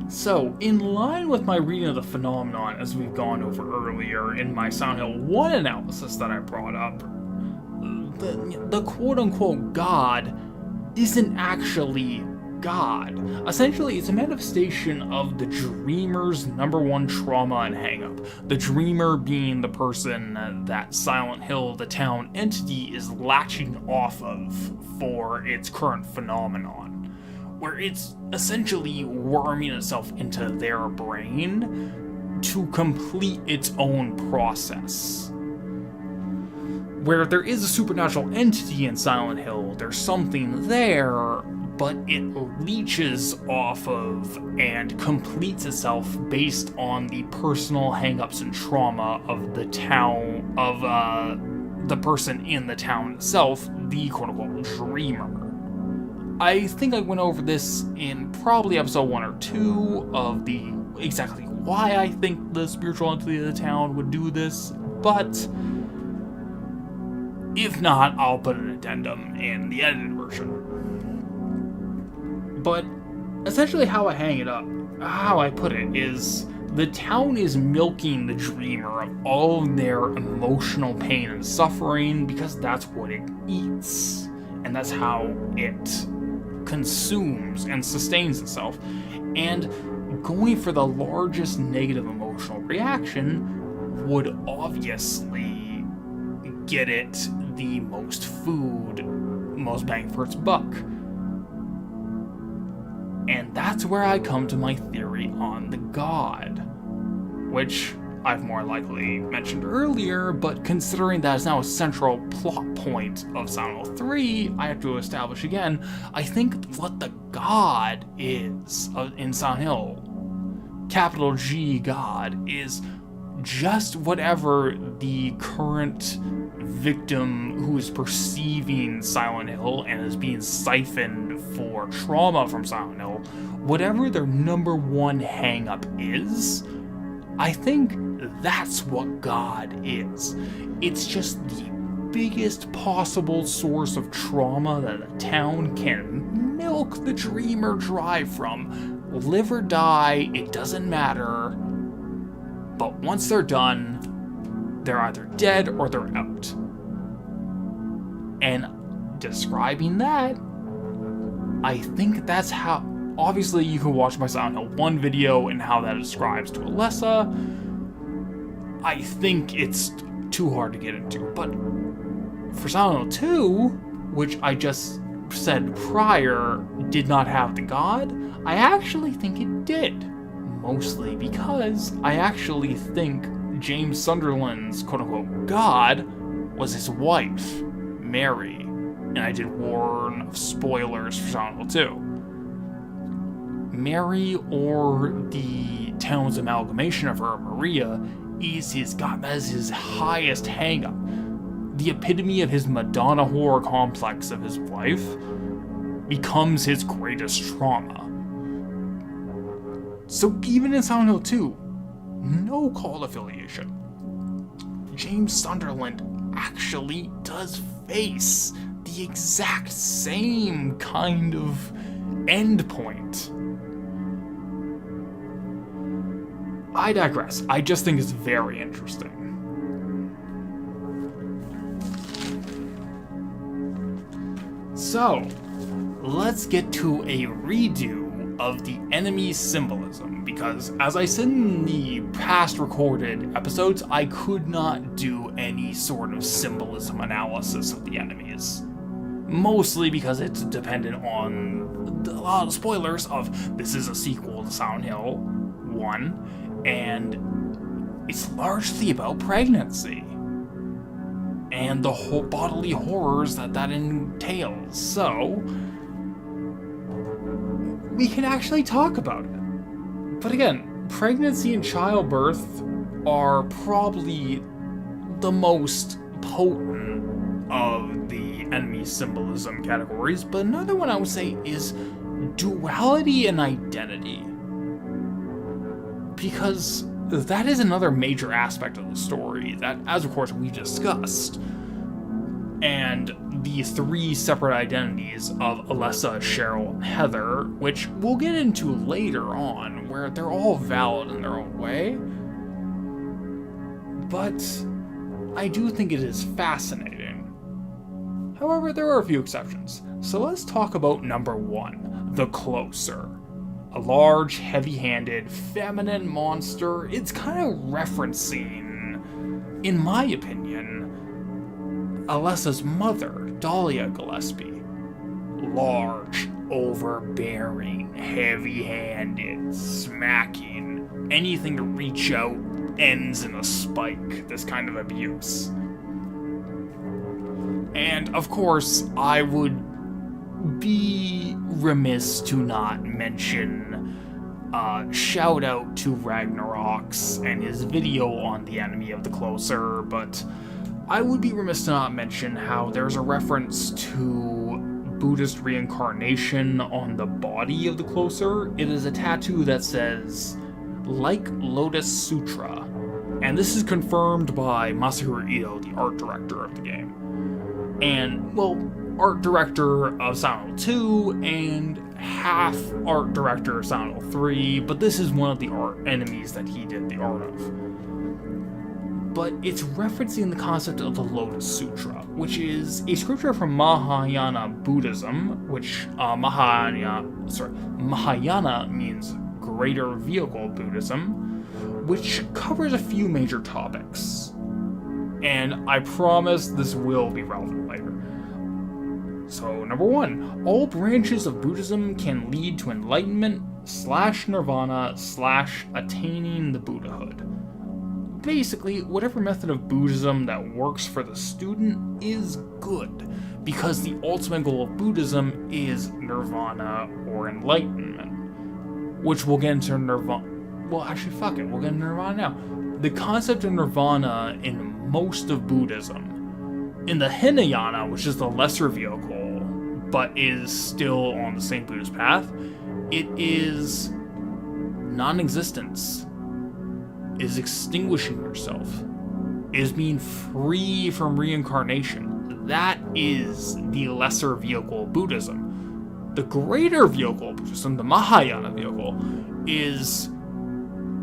So, in line with my reading of the phenomenon as we've gone over earlier in my Silent Hill 1 analysis that I brought up, the quote-unquote god isn't actually God. Essentially, it's a manifestation of the dreamer's number one trauma and hang-up. The dreamer being the person that Silent Hill, the town entity, is latching off of for its current phenomenon, where it's essentially worming itself into their brain to complete its own process. Where there is a supernatural entity in Silent Hill, there's something there, but it leeches off of and completes itself based on the personal hang-ups and trauma of the town, of the person in the town itself, the quote-unquote dreamer. I think I went over this in probably episode 1 or 2 of the exactly why I think the spiritual entity of the town would do this, but if not, I'll put an addendum in the edited version. But essentially how I hang it up, how I put it, is the town is milking the dreamer of all of their emotional pain and suffering because that's what it eats. And that's how it consumes and sustains itself. And going for the largest negative emotional reaction would obviously get it the most food, most bang for its buck. And that's where I come to my theory on the god, which I've more likely mentioned earlier, but considering that is now a central plot point of Silent Hill 3, I have to establish again, I think what the god is in Silent Hill, capital G God, is just whatever the current victim who is perceiving Silent Hill and is being siphoned for trauma from Silent Hill, whatever their number one hang-up is, I think that's what God is. It's just the biggest possible source of trauma that a town can milk the dreamer dry from. Live or die, it doesn't matter. But once they're done, they're either dead or they're out. And describing that, I think that's how... Obviously, you can watch my Silent Hill 1 video and how that describes to Alessa. I think it's too hard to get into. But for Silent Hill 2, which I just said prior did not have the god, I actually think it did. Mostly because I actually think James Sunderland's quote-unquote god was his wife, Mary. And I did warn of spoilers for Silent Hill 2. Mary, or the town's amalgamation of her, Maria, is his god. That is his highest hang-up. The epitome of his Madonna horror complex of his wife becomes his greatest trauma. So even in Silent Hill 2, no cult affiliation. James Sunderland actually does face the exact same kind of endpoint. I digress. I just think it's very interesting. So, let's get to a redo of the enemy symbolism, because as I said in the past recorded episodes, I could not do any sort of symbolism analysis of the enemies. Mostly because it's dependent on a lot of spoilers of this is a sequel to Silent Hill 1, and it's largely about pregnancy and the whole bodily horrors that entails. So we can actually talk about it. But again, pregnancy and childbirth are probably the most potent of the enemy symbolism categories, but another one I would say is duality and identity. Because that is another major aspect of the story that, as of course, we discussed. And the three separate identities of Alessa, Cheryl, and Heather, which we'll get into later on, where they're all valid in their own way. But I do think it is fascinating. However, there are a few exceptions. So let's talk about number 1, the Closer. A large, heavy-handed, feminine monster. It's kind of referencing, in my opinion, Alessa's mother, Dahlia Gillespie. Large, overbearing, heavy-handed, smacking. Anything to reach out ends in a spike. This kind of abuse. And, of course, I would be remiss to not mention shout out to Ragnarox and his video on the enemy of the Closer, but I would be remiss to not mention how there's a reference to Buddhist reincarnation on the body of the Closer. It is a tattoo that says, like Lotus Sutra, and this is confirmed by Masahiro Ito, the art director of the game. And, well, art director of Silent Hill 2 and half art director of Silent Hill 3, but this is one of the art enemies that he did the art of. But it's referencing the concept of the Lotus Sutra, which is a scripture from Mahayana Buddhism, which Mahayana means greater vehicle Buddhism, which covers a few major topics. And I promise this will be relevant later. So, number 1, all branches of Buddhism can lead to enlightenment / nirvana / attaining the Buddhahood. Basically, whatever method of Buddhism that works for the student is good, because the ultimate goal of Buddhism is nirvana or enlightenment, which we'll get into nirvana. Well, actually, fuck it, we'll get into nirvana now. The concept of nirvana in most of Buddhism, in the Hinayana, which is the lesser vehicle, but is still on the same Buddhist path, it is non-existence. is extinguishing yourself, is being free from reincarnation. That is the lesser vehicle of Buddhism. The greater vehicle of Buddhism, the Mahayana vehicle, is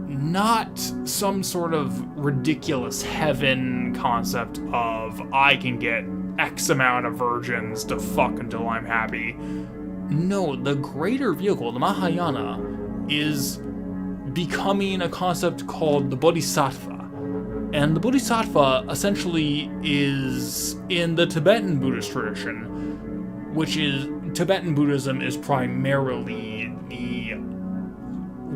not some sort of ridiculous heaven concept of I can get X amount of virgins to fuck until I'm happy. No, the greater vehicle, the Mahayana, is becoming a concept called the Bodhisattva. And the Bodhisattva essentially is in the Tibetan Buddhist tradition, which is, Tibetan Buddhism is primarily the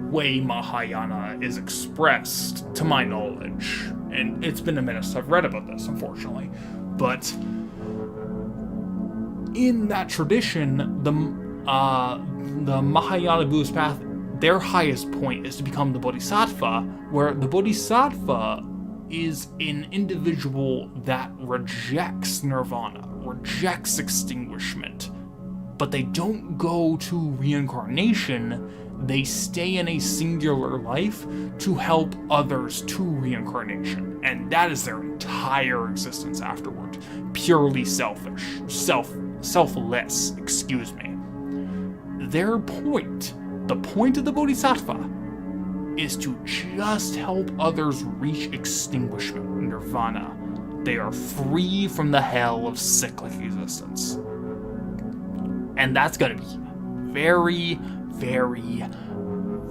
way Mahayana is expressed, to my knowledge. And it's been a minute since I've read about this, unfortunately. But in that tradition, the Mahayana Buddhist path, their highest point is to become the Bodhisattva, where the Bodhisattva is an individual that rejects nirvana, rejects extinguishment, but they don't go to reincarnation. They stay in a singular life to help others to reincarnation, and that is their entire existence afterward. Purely selfish, selfless, excuse me. Their point, the point of the Bodhisattva, is to just help others reach extinguishment, nirvana. They are free from the hell of cyclic existence. And that's going to be very, very,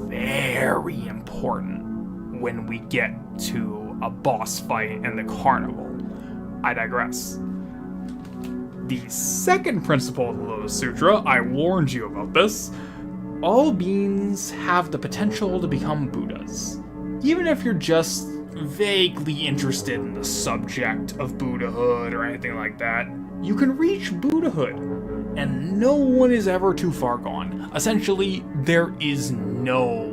very important when we get to a boss fight in the carnival. I digress. The second principle of the Lotus Sutra, I warned you about this. All beings have the potential to become Buddhas. Even if you're just vaguely interested in the subject of Buddhahood or anything like that, you can reach Buddhahood. And no one is ever too far gone. Essentially, there's no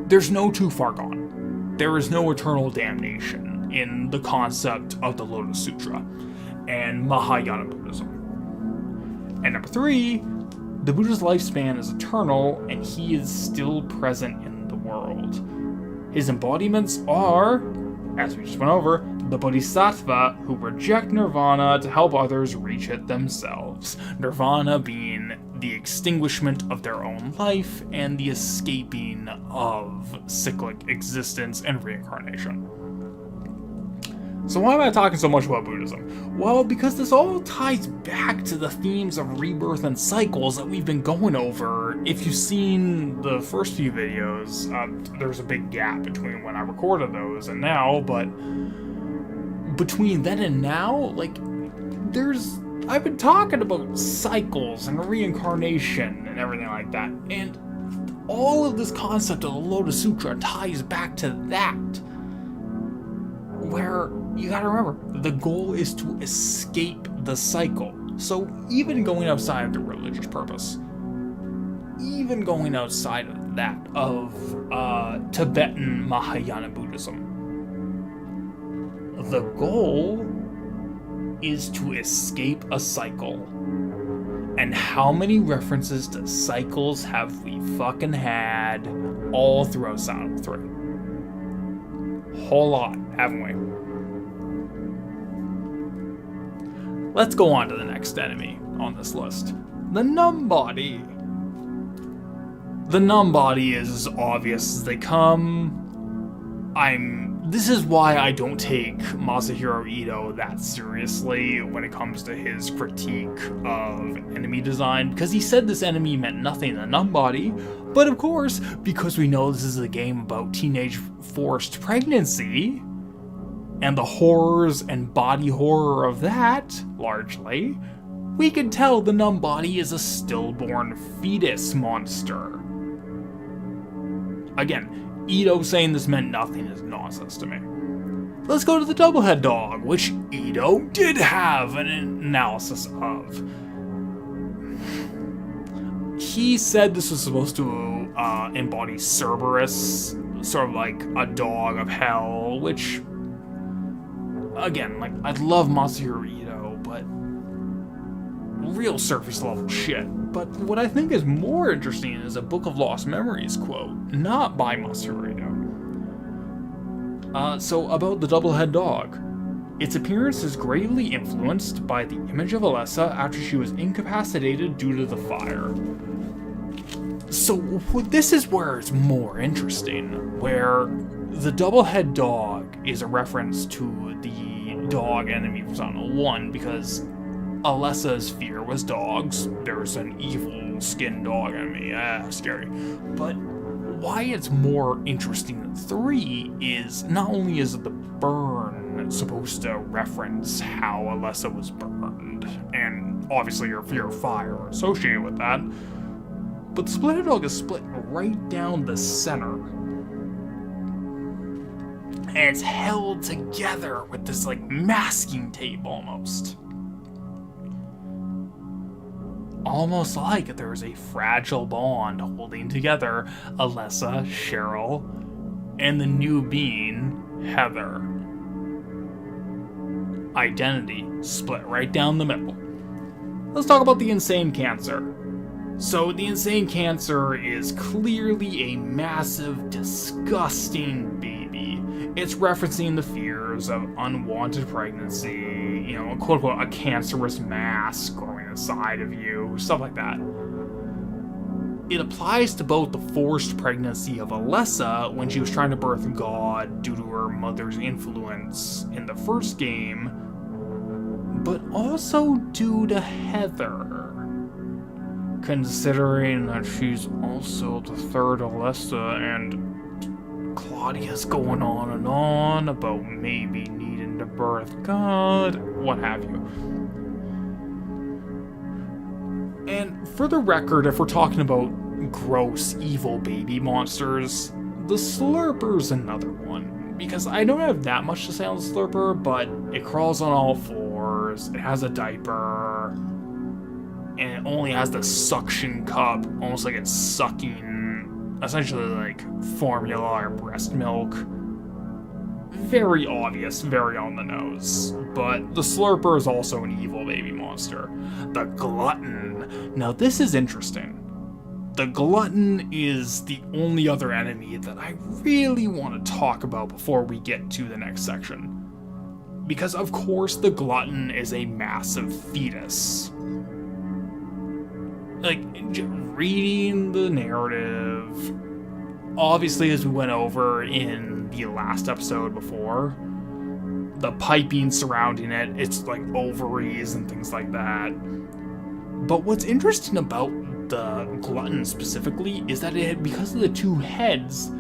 too far gone. There is no eternal damnation in the concept of the Lotus Sutra and Mahayana Buddhism. And number 3, the Buddha's lifespan is eternal, and he is still present in the world. His embodiments are, as we just went over, the Bodhisattva who reject nirvana to help others reach it themselves. Nirvana being the extinguishment of their own life and the escaping of cyclic existence and reincarnation. So why am I talking so much about Buddhism? Well, because this all ties back to the themes of rebirth and cycles that we've been going over. If you've seen the first few videos, there's a big gap between when I recorded those and now, but between then and now, I've been talking about cycles and reincarnation and everything like that, and all of this concept of the Lotus Sutra ties back to that, where you gotta remember, the goal is to escape the cycle. So even going outside of the religious purpose, even going outside of that, of Tibetan Mahayana Buddhism, the goal is to escape a cycle. And how many references to cycles have we fucking had all throughout Sidenote 3? Whole lot, haven't we? Let's go on to the next enemy on this list. The Numb Body. The Numb Body is as obvious as they come. This is why I don't take Masahiro Ito that seriously when it comes to his critique of enemy design, because he said this enemy meant nothing, the Numb Body, but of course, because we know this is a game about teenage forced pregnancy, and the horrors and body horror of that, largely, we can tell the Numb Body is a stillborn fetus monster. Again, Ito saying this meant nothing is nonsense to me. Let's go to the Doublehead Dog, which Ito did have an analysis of. He said this was supposed to embody Cerberus, sort of like a dog of hell, which, again, I love Masahiro Ito, but real surface level shit. But what I think is more interesting is a Book of Lost Memories quote, not by Masahiro Ito. So about the double-head dog. Its appearance is greatly influenced by the image of Alessa after she was incapacitated due to the fire. So this is where it's more interesting, where the double-head dog is a reference to the dog enemy from Sidenote 1, because Alessa's fear was dogs. There's an evil skinned dog enemy. Scary. But why it's more interesting than 3 is not only is the burn supposed to reference how Alessa was burned, and obviously your fear of fire associated with that, but the split dog is split right down the center. And it's held together with this like masking tape almost. Almost like there's a fragile bond holding together Alessa, Cheryl, and the new being, Heather. Identity split right down the middle. Let's talk about the insane cancer. So the insane cancer is clearly a massive, disgusting baby. It's referencing the fears of unwanted pregnancy, you know, quote unquote, a cancerous mass growing inside of you, stuff like that. It applies to both the forced pregnancy of Alessa when she was trying to birth God due to her mother's influence in the first game, but also due to Heather. Considering that she's also the third Alessa, and Claudia's going on and on about maybe needing to birth God, what have you. And for the record, if we're talking about gross, evil baby monsters, the Slurper's another one. Because I don't have that much to say on the Slurper, but it crawls on all fours, it has a diaper, and it only has the suction cup, almost like it's sucking, essentially like formula or breast milk. Very obvious, very on the nose. But the Slurper is also an evil baby monster. The Glutton. Now this is interesting. The Glutton is the only other enemy that I really want to talk about before we get to the next section. Because of course the Glutton is a massive fetus. Like, reading the narrative, obviously as we went over in the last episode before, the piping surrounding it, it's like ovaries and things like that. But what's interesting about the Glutton specifically is that it, because of the two heads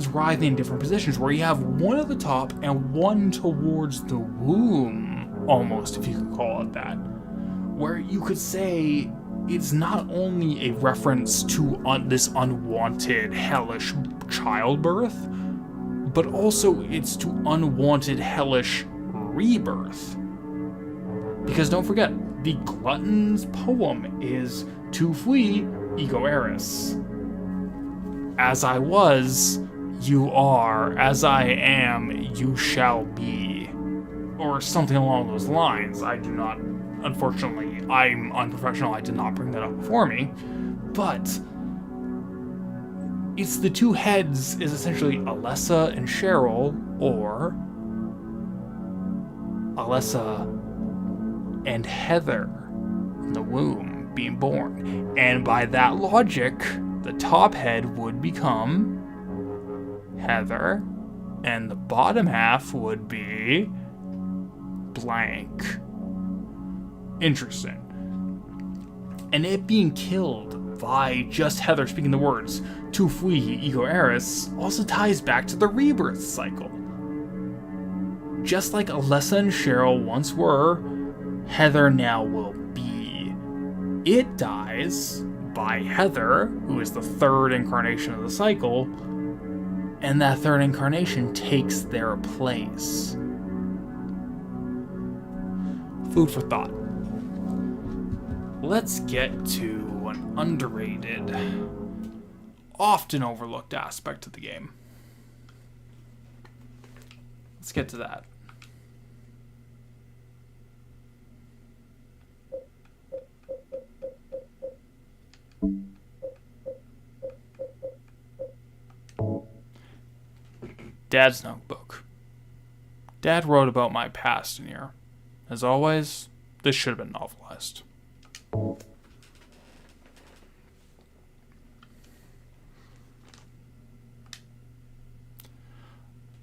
writhing in different positions, where you have one at the top and one towards the womb, almost, if you could call it that, where you could say it's not only a reference to this unwanted, hellish childbirth, but also it's to unwanted, hellish rebirth. Because don't forget, the Glutton's poem is Tu fui, ego eris. As I was, you are. As I am, you shall be. Or something along those lines. I do not, unfortunately, I'm unprofessional, I did not bring that up before me, but it's the two heads is essentially Alessa and Cheryl, or Alessa and Heather in the womb being born. And by that logic, the top head would become Heather, and the bottom half would be blank. Interesting. And it being killed by just Heather speaking the words Tu fui, ego eris also ties back to the rebirth cycle. Just like Alessa and Cheryl once were, Heather now will be. It dies by Heather, who is the third incarnation of the cycle, and that third incarnation takes their place. Food for thought. Let's get to an underrated, often overlooked aspect of the game. Let's get to that. Dad's notebook. Dad wrote about my past in here. As always, this should have been novelized.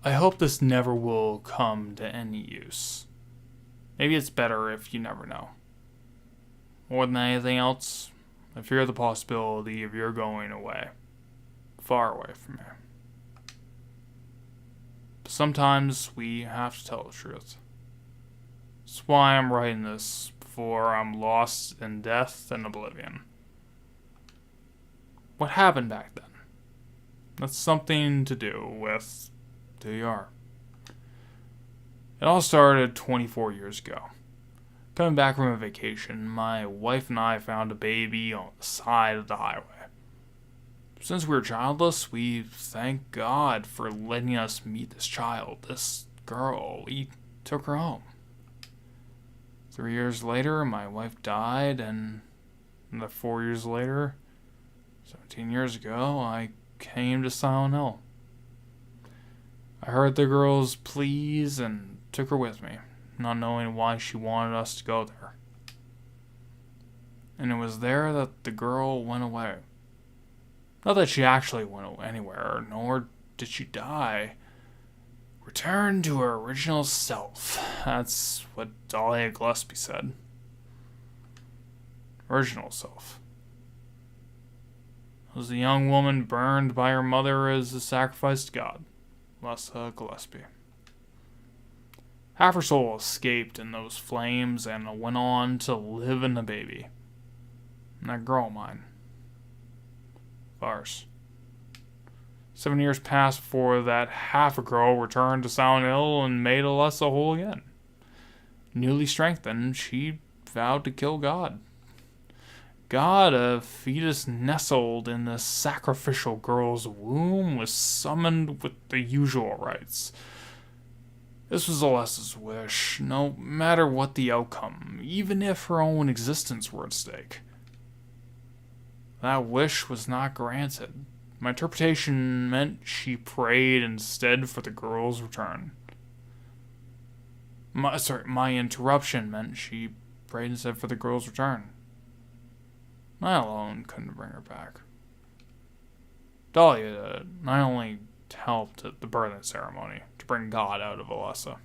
I hope this never will come to any use. Maybe it's better if you never know. More than anything else, I fear the possibility of your going away. Far away from me. But sometimes we have to tell the truth. That's why I'm writing this before I'm lost in death and oblivion. What happened back then? That's something to do with who you are. It all started 24 years ago. Coming back from a vacation, my wife and I found a baby on the side of the highway. Since we were childless, we thank God for letting us meet this child, this girl. We took her home. 3 years later, my wife died, and 4 years later, 17 years ago, I came to Silent Hill. I heard the girl's pleas and took her with me, not knowing why she wanted us to go there. And it was there that the girl went away. Not that she actually went anywhere, nor did she die. Returned to her original self. That's what Dahlia Gillespie said. Original self. It was a young woman burned by her mother as a sacrifice to God. Lessa Gillespie. Half her soul escaped in those flames and went on to live in the baby. And that girl of mine. Farce. 7 years passed before that half a girl returned to Silent Hill and made Alessa whole again. Newly strengthened, she vowed to kill God. God, a fetus nestled in the sacrificial girl's womb, was summoned with the usual rites. This was Alessa's wish, no matter what the outcome, even if her own existence were at stake. That wish was not granted. My interpretation meant she prayed instead for the girl's return. My interruption meant she prayed instead for the girl's return. I alone couldn't bring her back. Dahlia not only helped at the birthing ceremony to bring God out of Alessa.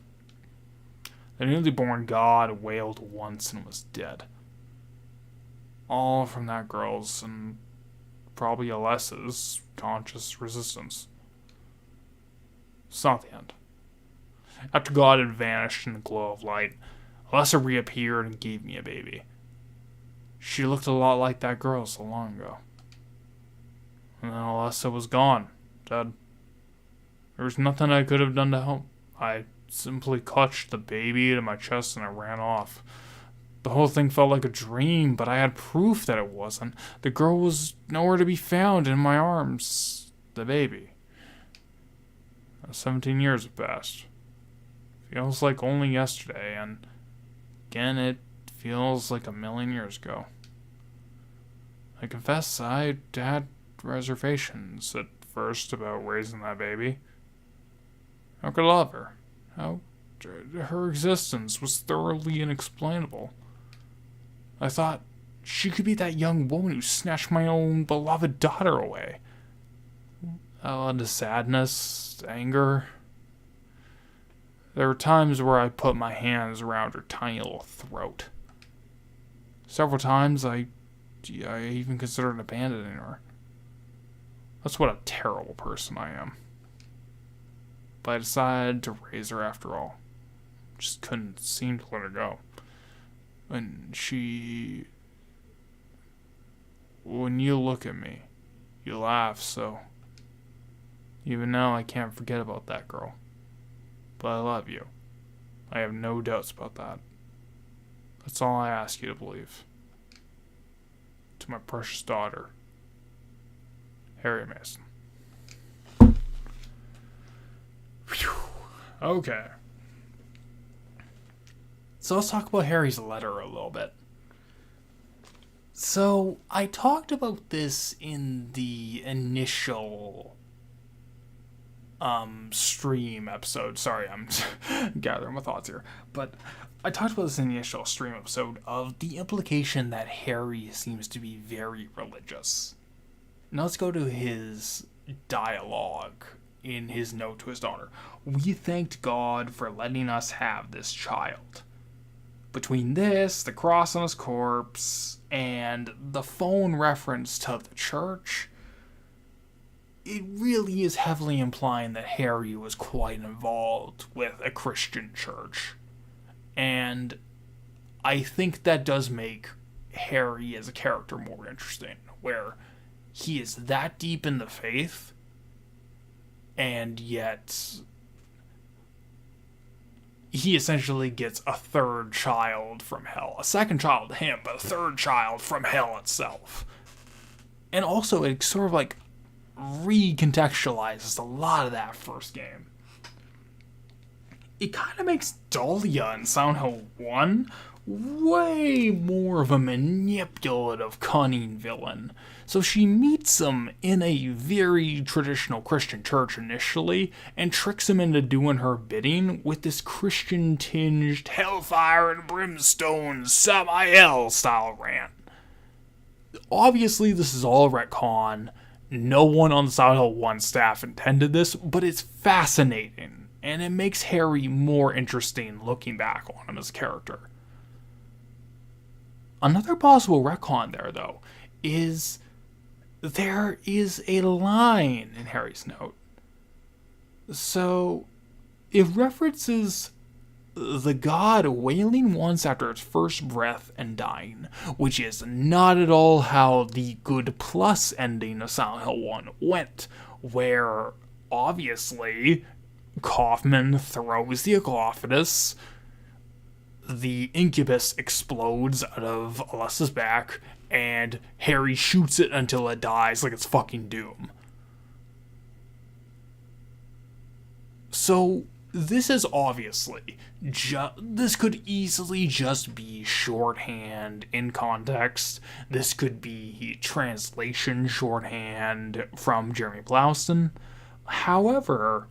The newly born God wailed once and was dead. All from that girl's and probably Alessa's conscious resistance. It's not the end. After God had vanished in the glow of light, Alessa reappeared and gave me a baby. She looked a lot like that girl so long ago. And then Alessa was gone, dead. There was nothing I could have done to help. I simply clutched the baby to my chest and I ran off. The whole thing felt like a dream, but I had proof that it wasn't. The girl was nowhere to be found in my arms. The baby. 17 years have passed. Feels like only yesterday, and again it feels like a million years ago. I confess I had reservations at first about raising that baby. How could I love her? How her existence was thoroughly inexplainable. I thought she could be that young woman who snatched my own beloved daughter away. That led to sadness, anger. There were times where I put my hands around her tiny little throat. Several times I even considered abandoning her. That's what a terrible person I am. But I decided to raise her after all. Just couldn't seem to let her go. And when you look at me, you laugh, so even now I can't forget about that girl. But I love you. I have no doubts about that. That's all I ask you to believe. To my precious daughter, Harry Mason. Whew. Okay. So let's talk about Harry's letter a little bit. So I talked about this in the initial stream episode. Sorry, I'm gathering my thoughts here. But I talked about this in the initial stream episode of the implication that Harry seems to be very religious. Now let's go to his dialogue in his note to his daughter. We thanked God for letting us have this child. Between this, the cross on his corpse, and the phone reference to the church, it really is heavily implying that Harry was quite involved with a Christian church. And I think that does make Harry as a character more interesting, where he is that deep in the faith, and yet he essentially gets a third child from hell. A second child to him, but a third child from hell itself. And also, it sort of like recontextualizes a lot of that first game. It kind of makes Dahlia in Silent Hill 1 way more of a manipulative, cunning villain. So she meets him in a very traditional Christian church initially, and tricks him into doing her bidding with this Christian-tinged hellfire and brimstone Samael style rant. Obviously, this is all a retcon. No one on the Silent Hill 1 staff intended this, but it's fascinating, and it makes Harry more interesting looking back on him as a character. Another possible retcon there, though, is there is a line in Harry's note. So, it references the god wailing once after its first breath and dying, which is not at all how the good plus ending of Silent Hill 1 went, where, obviously, Kaufman throws the Aclophatus, the incubus explodes out of Alessa's back, and Harry shoots it until it dies like it's fucking Doom. So, this is obviously, this could easily just be shorthand in context. This could be translation shorthand from Jeremy Blaustein. However,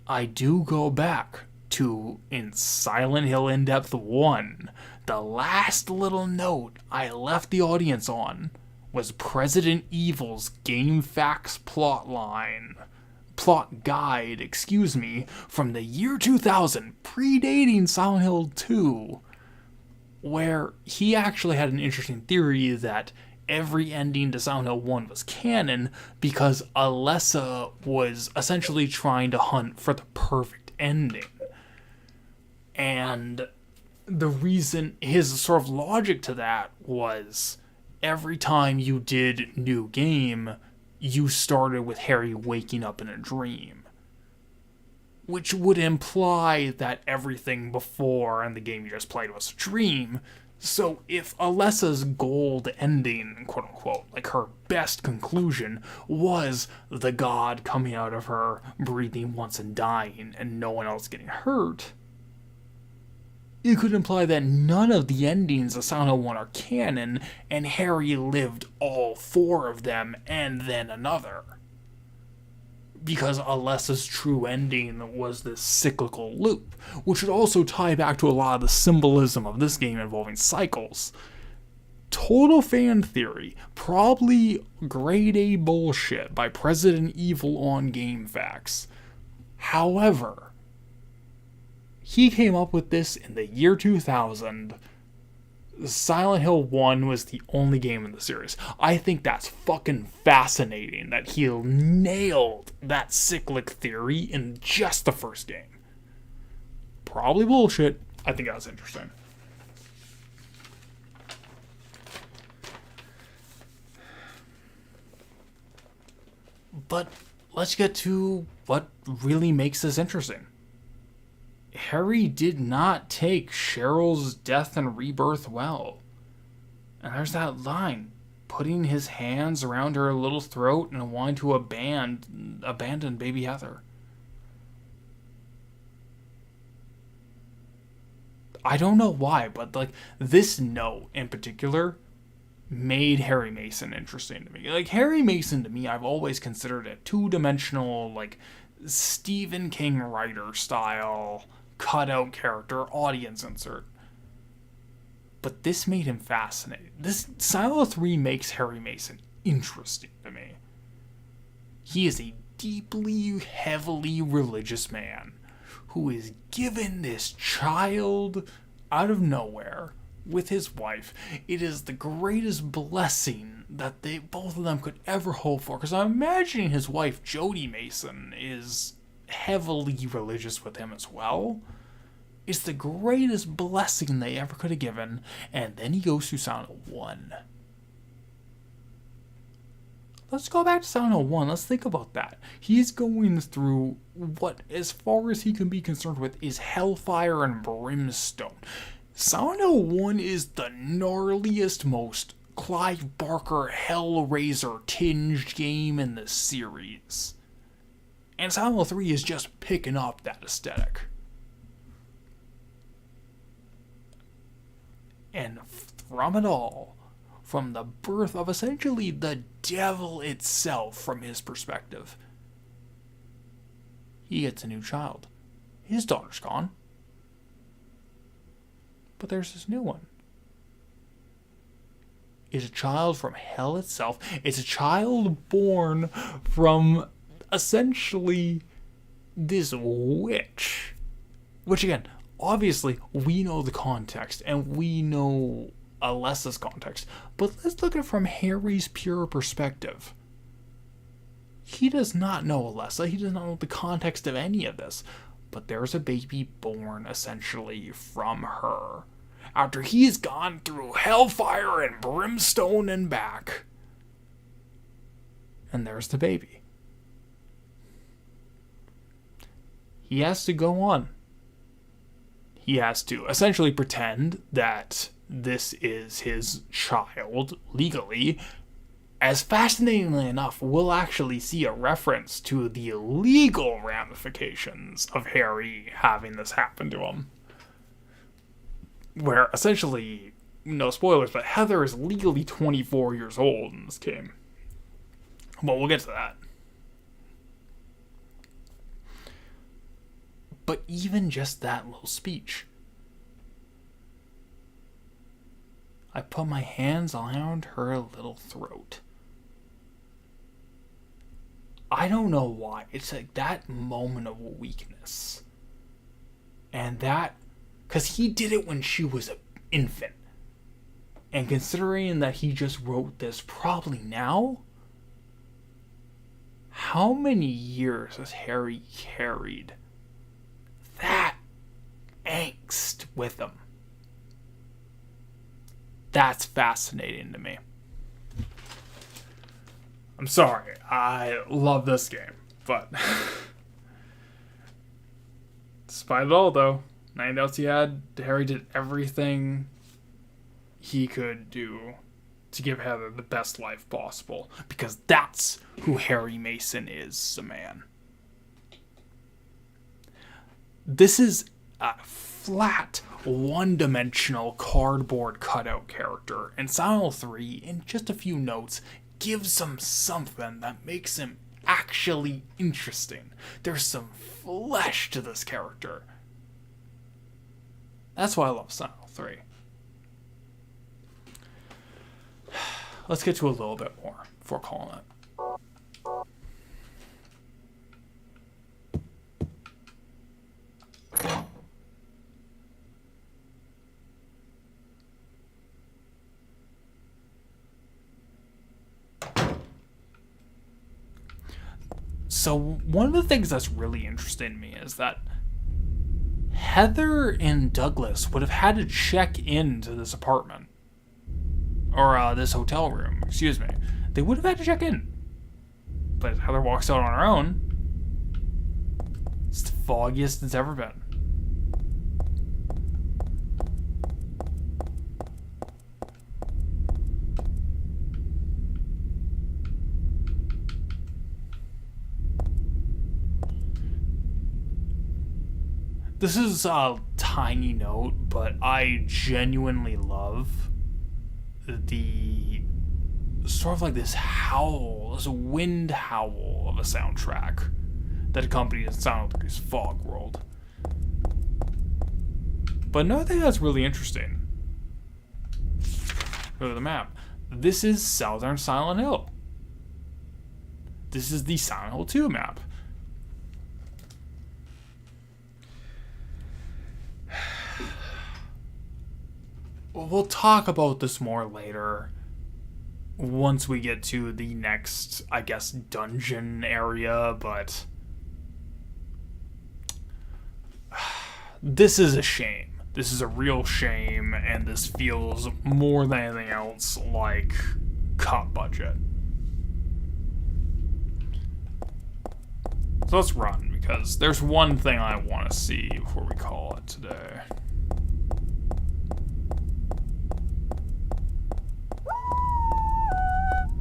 I do go back to, in Silent Hill In-Depth 1, the last little note I left the audience on was President Evil's Game Facts plot guide, from the year 2000, predating Silent Hill 2, where he actually had an interesting theory that every ending to Silent Hill 1 was canon because Alessa was essentially trying to hunt for the perfect ending. And the reason, his sort of logic to that was every time you did new game, you started with Harry waking up in a dream. Which would imply that everything before in the game you just played was a dream. So if Alessa's gold ending, quote unquote, like her best conclusion, was the god coming out of her, breathing once and dying, and no one else getting hurt, it could imply that none of the endings of Silent Hill 1 are canon, and Harry lived all four of them and then another. Because Alessa's true ending was this cyclical loop, which would also tie back to a lot of the symbolism of this game involving cycles. Total fan theory, probably grade A bullshit by President Evil on Game Facts. However, he came up with this in the year 2000. Silent Hill 1 was the only game in the series. I think that's fucking fascinating that he nailed that cyclic theory in just the first game. Probably bullshit. I think that's interesting. But let's get to what really makes this interesting. Harry did not take Cheryl's death and rebirth well. And there's that line, putting his hands around her little throat and wanting to abandon baby Heather. I don't know why, but like this note in particular made Harry Mason interesting to me. Like Harry Mason to me, I've always considered a two-dimensional, like Stephen King writer style cutout character audience insert. But this made him fascinating. This Silent 3 makes Harry Mason interesting to me. He is a deeply, heavily religious man who is given this child out of nowhere with his wife. It is the greatest blessing that both of them could ever hope for. Because I'm imagining his wife, Jodie Mason, is heavily religious with him as well. It's the greatest blessing they ever could have given. And then he goes through Silent 1. Let's go back to Silent 1. Let's think about that. He's going through what, as far as he can be concerned with, is hellfire and brimstone. Silent 1 is the gnarliest, most Clive Barker Hellraiser tinged game in the series. And Silent 3 is just picking up that aesthetic. And from it all, from the birth of essentially the devil itself from his perspective, he gets a new child. His daughter's gone. But there's this new one. It's a child from hell itself. It's a child born from essentially this witch. Which again, obviously, we know the context, and we know Alessa's context. But let's look at it from Harry's pure perspective. He does not know Alessa. He does not know the context of any of this. But there's a baby born, essentially, from her. After he's gone through hellfire and brimstone and back. And there's the baby. He has to go on. He has to essentially pretend that this is his child legally. As fascinatingly enough, we'll actually see a reference to the legal ramifications of Harry having this happen to him. Where essentially, no spoilers, but Heather is legally 24 years old in this game. Well, we'll get to that. But even just that little speech. I put my hands around her little throat. I don't know why. It's like that moment of weakness. And that, because he did it when she was an infant. And considering that he just wrote this probably now, how many years has Harry carried that angst with him? That's fascinating to me. I'm sorry, I love this game, but despite it all though, 9 doubts he had, Harry did everything he could do to give Heather the best life possible, because that's who Harry Mason is as a man. This is a flat, one-dimensional cardboard cutout character, and Silent 3, in just a few notes, gives him something that makes him actually interesting. There's some flesh to this character. That's why I love Silent 3. Let's get to a little bit more before calling it. So one of the things that's really interesting to me is that Heather and Douglas would have had to check into this apartment. Or this hotel room, excuse me. They would have had to check in. But Heather walks out on her own. It's the foggiest it's ever been. This is a tiny note, but I genuinely love the sort of like this howl, this wind howl of a soundtrack that accompanied Silent Hill 3's Fog World. But another thing that's really interesting, go to the map. This is Southern Silent Hill. This is the Silent Hill 2 map. We'll talk about this more later, once we get to the next, I guess, dungeon area, but this is a shame. This is a real shame, and this feels more than anything else like cut budget. So let's run, because there's one thing I want to see before we call it today.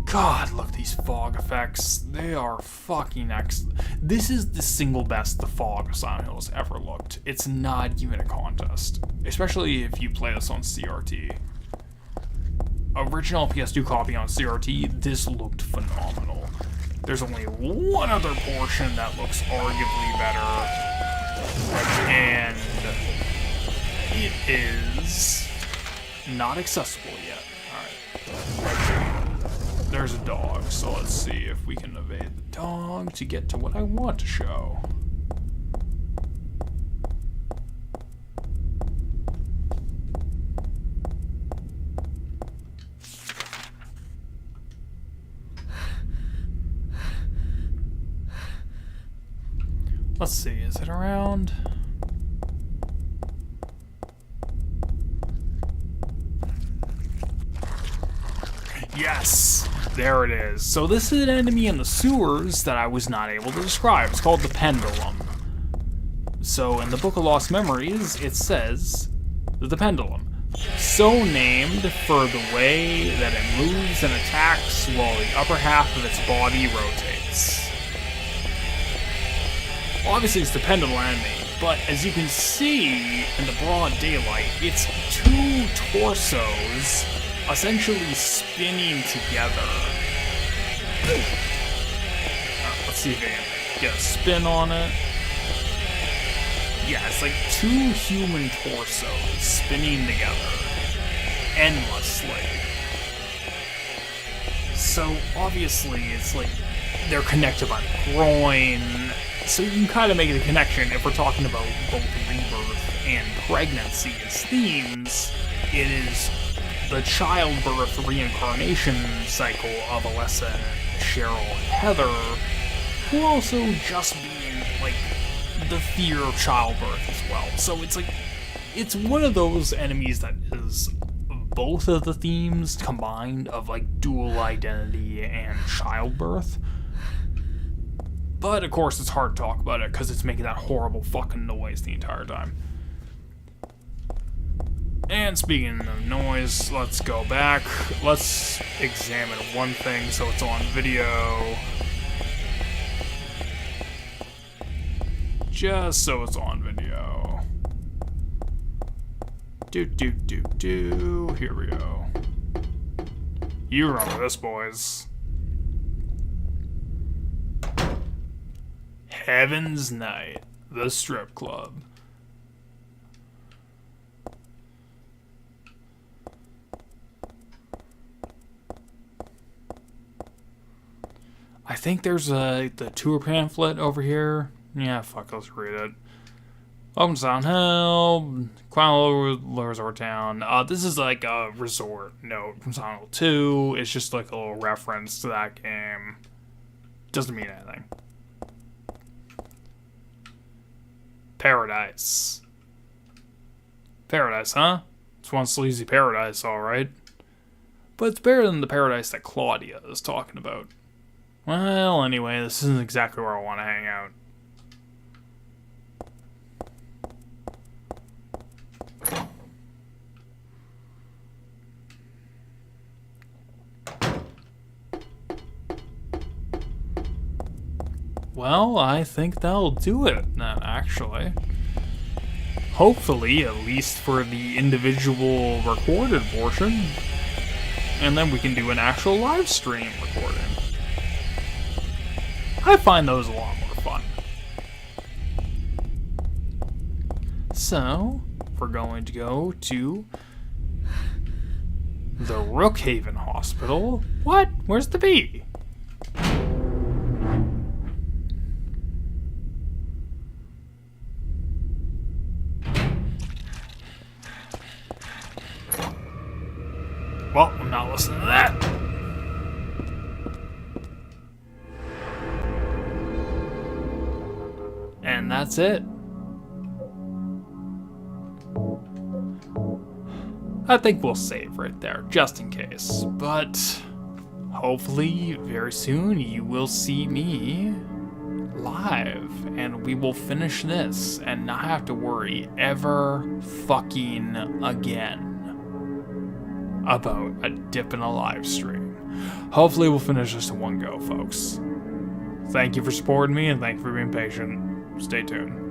God, look at these fog effects. They are fucking excellent. This is the single best the fog of Silent Hill has ever looked. It's not even a contest. Especially if you play this on CRT. Original PS2 copy on CRT, this looked phenomenal. There's only one other portion that looks arguably better. And it is not accessible yet. Alright. There's a dog, so let's see if we can evade the dog to get to what I want to show. Let's see, is it around? Yes! There it is. So this is an enemy in the sewers that I was not able to describe. It's called the Pendulum. So in the Book of Lost Memories, it says the Pendulum. So named for the way that it moves and attacks while the upper half of its body rotates. Obviously it's the Pendulum enemy, but as you can see in the broad daylight, it's two torsos essentially spinning together. Let's see if I can get a spin on it. Yeah, it's like two human torsos spinning together endlessly. So obviously it's like they're connected by the groin, so you can kind of make the connection if we're talking about both rebirth and pregnancy as themes. It is the childbirth reincarnation cycle of Alessa, Cheryl, and Heather, who also just being like the fear of childbirth as well. So it's like, it's one of those enemies that is both of the themes combined of like dual identity and childbirth. But of course it's hard to talk about it because it's making that horrible fucking noise the entire time. And speaking of noise, let's go back. Let's examine one thing so it's on video. Just so it's on video. Here we go. You remember this, boys. Heaven's Night, the strip club. I think there's the tour pamphlet over here. Yeah, fuck, let's read it. Welcome to Silent Hill, Quantum Resort Town. This is like a resort note from Silent Hill 2. It's just like a little reference to that game. Doesn't mean anything. Paradise. Paradise, huh? It's one sleazy paradise, alright. But it's better than the paradise that Claudia is talking about. Well, anyway, this isn't exactly where I want to hang out. Well, I think that'll do it then, actually. Hopefully, at least for the individual recorded portion. And then we can do an actual live stream recording. I find those a lot more fun. So, we're going to go to the Rookhaven Hospital. What? Where's the bee? Well, I'm not listening to that. And that's it. I think we'll save right there, just in case. But hopefully, very soon, you will see me live. And we will finish this and not have to worry ever fucking again about a dip in a live stream. Hopefully, we'll finish this in one go, folks. Thank you for supporting me, and thank you for being patient. Stay tuned.